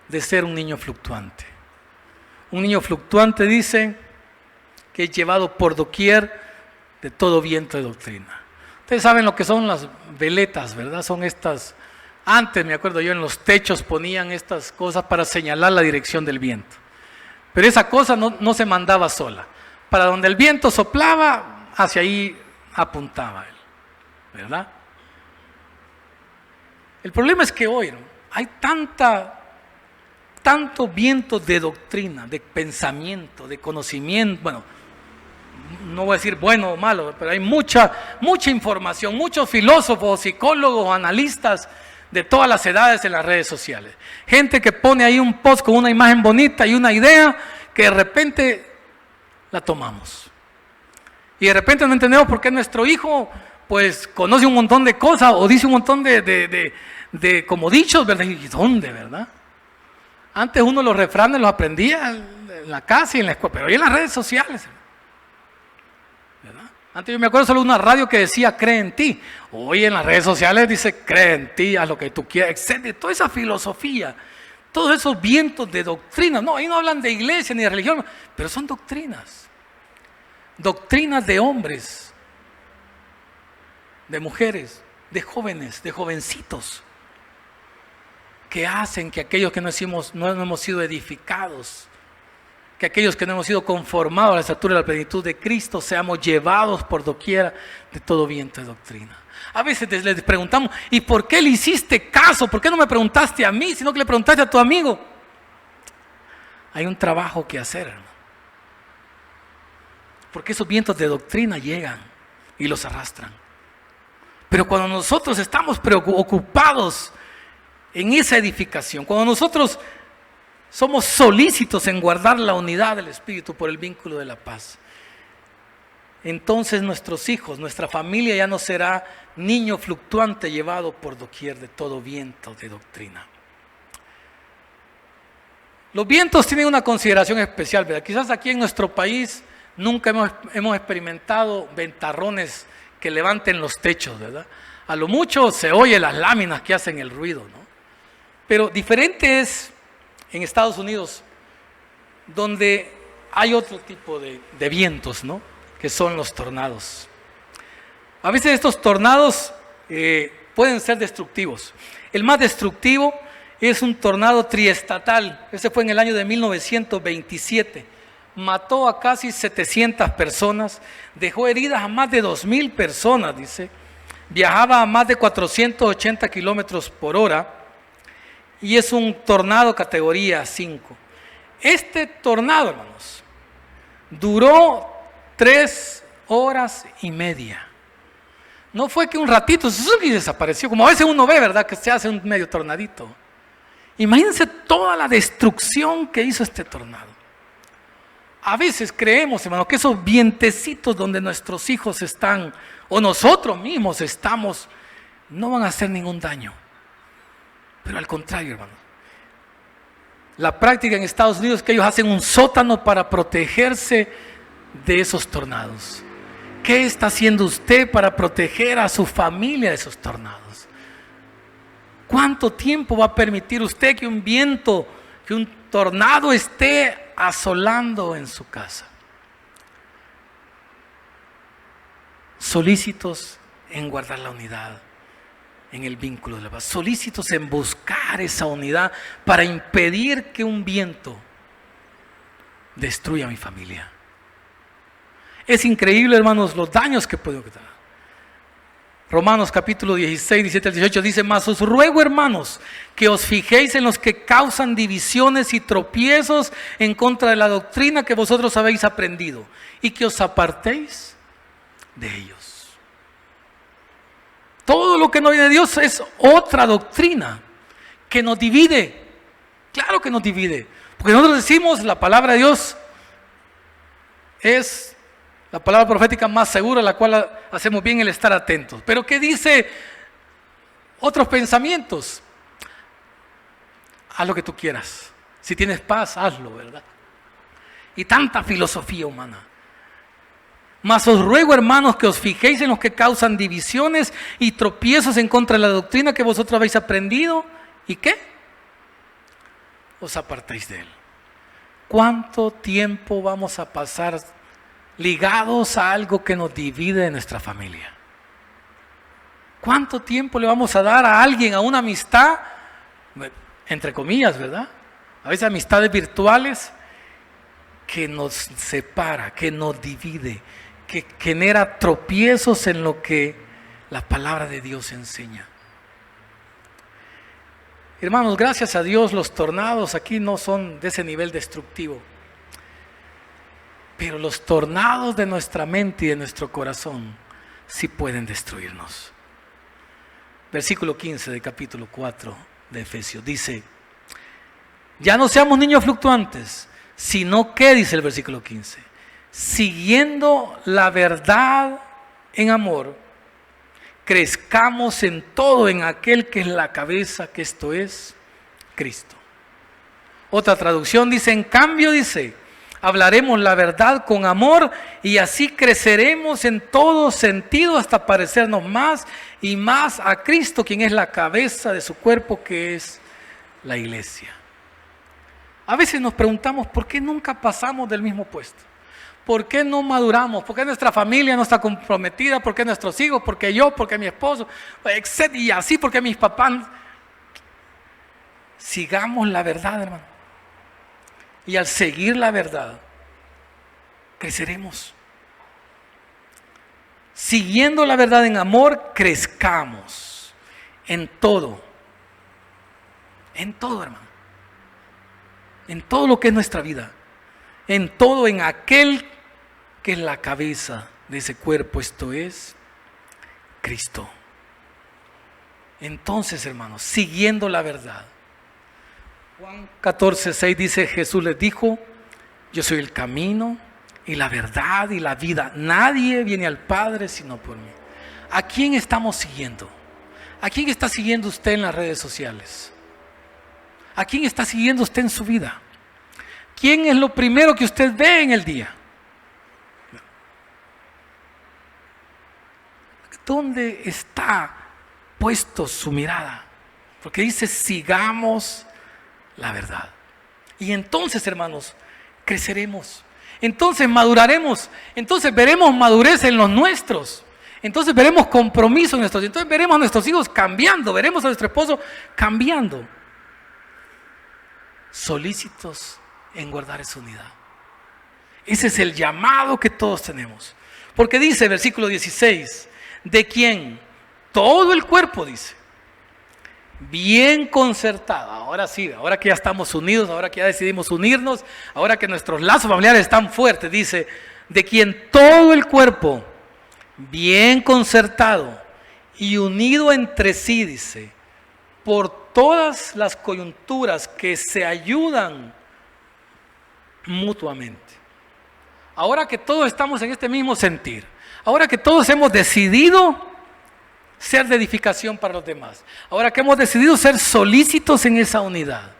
de ser un niño fluctuante. Un niño fluctuante dice que es llevado por doquier de todo viento de doctrina. Ustedes saben lo que son las veletas, ¿verdad? Son estas, antes me acuerdo yo en los techos ponían estas cosas para señalar la dirección del viento. Pero esa cosa no se mandaba sola. Para donde el viento soplaba, hacia ahí apuntaba él, ¿verdad? El problema es que hoy, ¿no?, hay tanto viento de doctrina, de pensamiento, de conocimiento, bueno, no voy a decir bueno o malo, pero hay mucha información, muchos filósofos, psicólogos, analistas de todas las edades en las redes sociales. Gente que pone ahí un post con una imagen bonita y una idea que de repente la tomamos. Y de repente no entendemos por qué nuestro hijo pues conoce un montón de cosas o dice un montón de como dichos, ¿verdad? ¿Y dónde, verdad? Antes uno los refranes los aprendía en la casa y en la escuela, pero hoy en las redes sociales, ¿verdad? Antes yo me acuerdo solo de una radio que decía cree en ti. Hoy en las redes sociales dice cree en ti, haz lo que tú quieras, etc. Toda esa filosofía, todos esos vientos de doctrina. No, ahí no hablan de iglesia ni de religión, pero son doctrinas. Doctrinas de hombres, de mujeres, de jóvenes, de jovencitos, que hacen que aquellos que no hemos sido edificados, que aquellos que no hemos sido conformados a la estatura de la plenitud de Cristo, seamos llevados por doquiera de todo viento de doctrina. A veces les preguntamos, ¿y por qué le hiciste caso? ¿Por qué no me preguntaste a mí, sino que le preguntaste a tu amigo? Hay un trabajo que hacer, hermano. porque esos vientos de doctrina llegan y los arrastran. Pero cuando nosotros estamos preocupados en esa edificación, cuando nosotros somos solícitos en guardar la unidad del Espíritu por el vínculo de la paz, entonces nuestros hijos, nuestra familia ya no será niño fluctuante llevado por doquier de todo viento de doctrina. Los vientos tienen una consideración especial, ¿verdad? Quizás aquí en nuestro país nunca hemos experimentado ventarrones que levanten los techos, ¿verdad? A lo mucho se oye las láminas que hacen el ruido, ¿no? Pero diferente es en Estados Unidos, donde hay otro tipo de vientos, ¿no? Que son los tornados. A veces estos tornados pueden ser destructivos. El más destructivo es un tornado triestatal. Ese fue en el año de 1927. Mató a casi 700 personas, dejó heridas a más de 2,000 personas, dice. Viajaba a más de 480 kilómetros por hora y es un tornado categoría 5. Este tornado, hermanos, duró 3 horas y media. No fue que un ratito y desapareció, como a veces uno ve, ¿verdad? Que se hace un medio tornadito. Imagínense toda la destrucción que hizo este tornado. A veces creemos, hermanos, que esos vientecitos donde nuestros hijos están, o nosotros mismos estamos, no van a hacer ningún daño. Pero al contrario, hermanos. La práctica en Estados Unidos es que ellos hacen un sótano para protegerse de esos tornados. ¿Qué está haciendo usted para proteger a su familia de esos tornados? ¿Cuánto tiempo va a permitir usted que un viento, que un tornado esté asolando en su casa? Solícitos en guardar la unidad, en el vínculo de la paz. Solícitos en buscar esa unidad para impedir que un viento destruya a mi familia. Es increíble, hermanos, los daños que puede ocasionar. Romanos capítulo 16, 17 al 18 dice: mas os ruego, hermanos, que os fijéis en los que causan divisiones y tropiezos en contra de la doctrina que vosotros habéis aprendido, y que os apartéis de ellos. Todo lo que no viene de Dios es otra doctrina que nos divide. Claro que nos divide, porque nosotros decimos la palabra de Dios es la palabra profética más segura, a la cual hacemos bien el estar atentos. Pero ¿qué dice otros pensamientos? Haz lo que tú quieras. Si tienes paz, hazlo, ¿verdad? Y tanta filosofía humana. Mas os ruego, hermanos, que os fijéis en los que causan divisiones y tropiezos en contra de la doctrina que vosotros habéis aprendido. ¿Y qué? Os apartéis de él. ¿Cuánto tiempo vamos a pasar ligados a algo que nos divide de nuestra familia? ¿Cuánto tiempo le vamos a dar a alguien, a una amistad, entre comillas, ¿verdad? A veces amistades virtuales que nos separa, que nos divide, que genera tropiezos en lo que la palabra de Dios enseña. Hermanos, gracias a Dios los tornados aquí no son de ese nivel destructivo. Pero los tornados de nuestra mente y de nuestro corazón sí pueden destruirnos. Versículo 15 del capítulo 4 de Efesios dice: ya no seamos niños fluctuantes, sino que, dice el versículo 15, siguiendo la verdad en amor, crezcamos en todo en aquel que es la cabeza, que esto es Cristo. Otra traducción dice: en cambio, dice, hablaremos la verdad con amor y así creceremos en todo sentido hasta parecernos más y más a Cristo, quien es la cabeza de su cuerpo, que es la iglesia. A veces nos preguntamos por qué nunca pasamos del mismo puesto. ¿Por qué no maduramos? ¿Por qué nuestra familia no está comprometida? ¿Por qué nuestros hijos? ¿Por qué yo? ¿Por qué mi esposo? Etc. Y así, ¿por qué mis papás? Sigamos la verdad, hermano. Y al seguir la verdad, creceremos. Siguiendo la verdad en amor, crezcamos en todo. En todo, hermano. En todo lo que es nuestra vida. En todo, en aquel que es la cabeza de ese cuerpo, esto es Cristo. Entonces, hermanos, siguiendo la verdad, Juan 14:6 dice, Jesús les dijo, yo soy el camino y la verdad y la vida. Nadie viene al Padre sino por mí. ¿A quién estamos siguiendo? ¿A quién está siguiendo usted en las redes sociales? ¿A quién está siguiendo usted en su vida? ¿Quién es lo primero que usted ve en el día? ¿Dónde está puesto su mirada? Porque dice, sigamos la verdad. Y entonces, hermanos, creceremos. Entonces maduraremos. Entonces veremos madurez en los nuestros. Entonces veremos compromiso en nuestros. Entonces veremos a nuestros hijos cambiando. Veremos a nuestro esposo cambiando. Solícitos en guardar esa unidad. Ese es el llamado que todos tenemos. Porque dice, versículo 16, de quien todo el cuerpo, dice, bien concertado. Ahora sí, ahora que ya estamos unidos, ahora que ya decidimos unirnos, ahora que nuestros lazos familiares están fuertes, dice, de quien todo el cuerpo, bien concertado y unido entre sí, dice, por todas las coyunturas que se ayudan mutuamente. Ahora que todos estamos en este mismo sentir, ahora que todos hemos decidido ser de edificación para los demás, ahora que hemos decidido ser solícitos en esa unidad,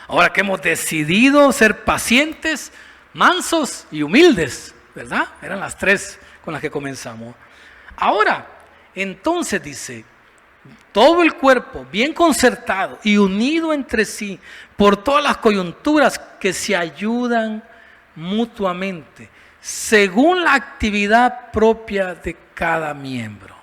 ahora que hemos decidido ser pacientes, mansos y humildes, ¿verdad? Eran las tres con las que comenzamos. Ahora, entonces dice, todo el cuerpo bien concertado y unido entre sí por todas las coyunturas que se ayudan mutuamente, según la actividad propia de cada miembro,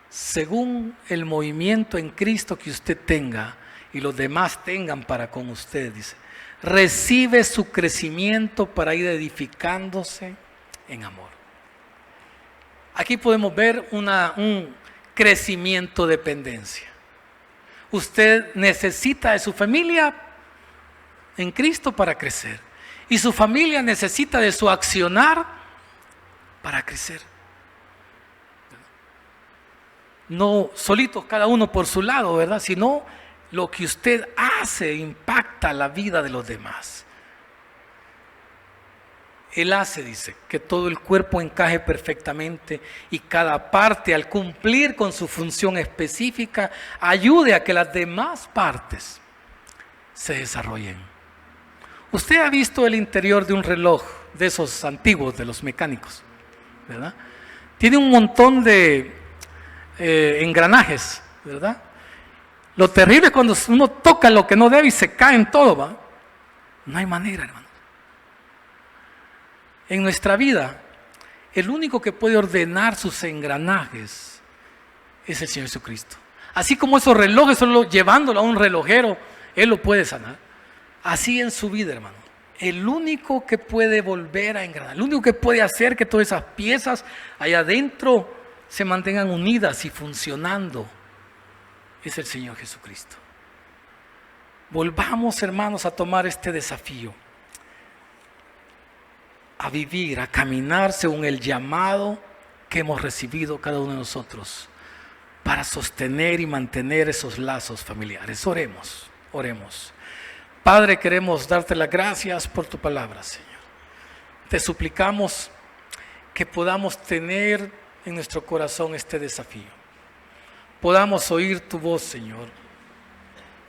según el movimiento en Cristo que usted tenga y los demás tengan para con usted, dice, recibe su crecimiento para ir edificándose en amor. Aquí podemos ver un crecimiento de dependencia. Usted necesita de su familia en Cristo para crecer. Y su familia necesita de su accionar para crecer. No solitos cada uno por su lado, ¿verdad? Sino lo que usted hace impacta la vida de los demás. Él hace, dice, que todo el cuerpo encaje perfectamente y cada parte al cumplir con su función específica ayude a que las demás partes se desarrollen. Usted ha visto el interior de un reloj de esos antiguos, de los mecánicos, ¿verdad? Tiene un montón de engranajes, ¿verdad? Lo terrible es cuando uno toca lo que no debe y se cae en todo, ¿va? No hay manera, hermano. En nuestra vida, el único que puede ordenar sus engranajes es el Señor Jesucristo. Así como esos relojes, solo llevándolo a un relojero, Él lo puede sanar. Así en su vida, hermano. El único que puede volver a engranar, el único que puede hacer que todas esas piezas allá adentro se mantengan unidas y funcionando, es el Señor Jesucristo. Volvamos, hermanos, a tomar este desafío, a vivir, a caminar según el llamado que hemos recibido cada uno de nosotros para sostener y mantener esos lazos familiares. Oremos, oremos. Padre, queremos darte las gracias por tu palabra, Señor. Te suplicamos que podamos tener en nuestro corazón este desafío. Podamos oír tu voz, Señor,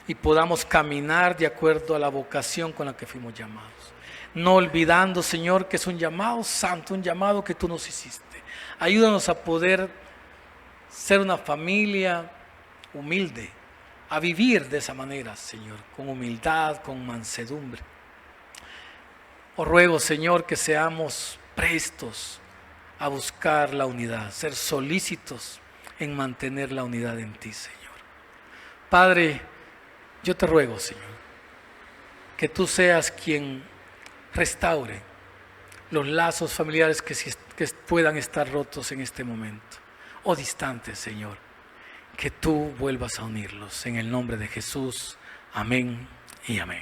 y podamos caminar de acuerdo a la vocación con la que fuimos llamados. No olvidando, Señor, que es un llamado santo, un llamado que tú nos hiciste. Ayúdanos a poder ser una familia humilde, a vivir de esa manera, Señor, con humildad, con mansedumbre. Os ruego, Señor, que seamos prestos a buscar la unidad, ser solícitos en mantener la unidad en ti, Señor. Padre, yo te ruego, Señor, que tú seas quien restaure los lazos familiares que puedan estar rotos en este momento o distantes, Señor. Que tú vuelvas a unirlos en el nombre de Jesús. Amén y amén.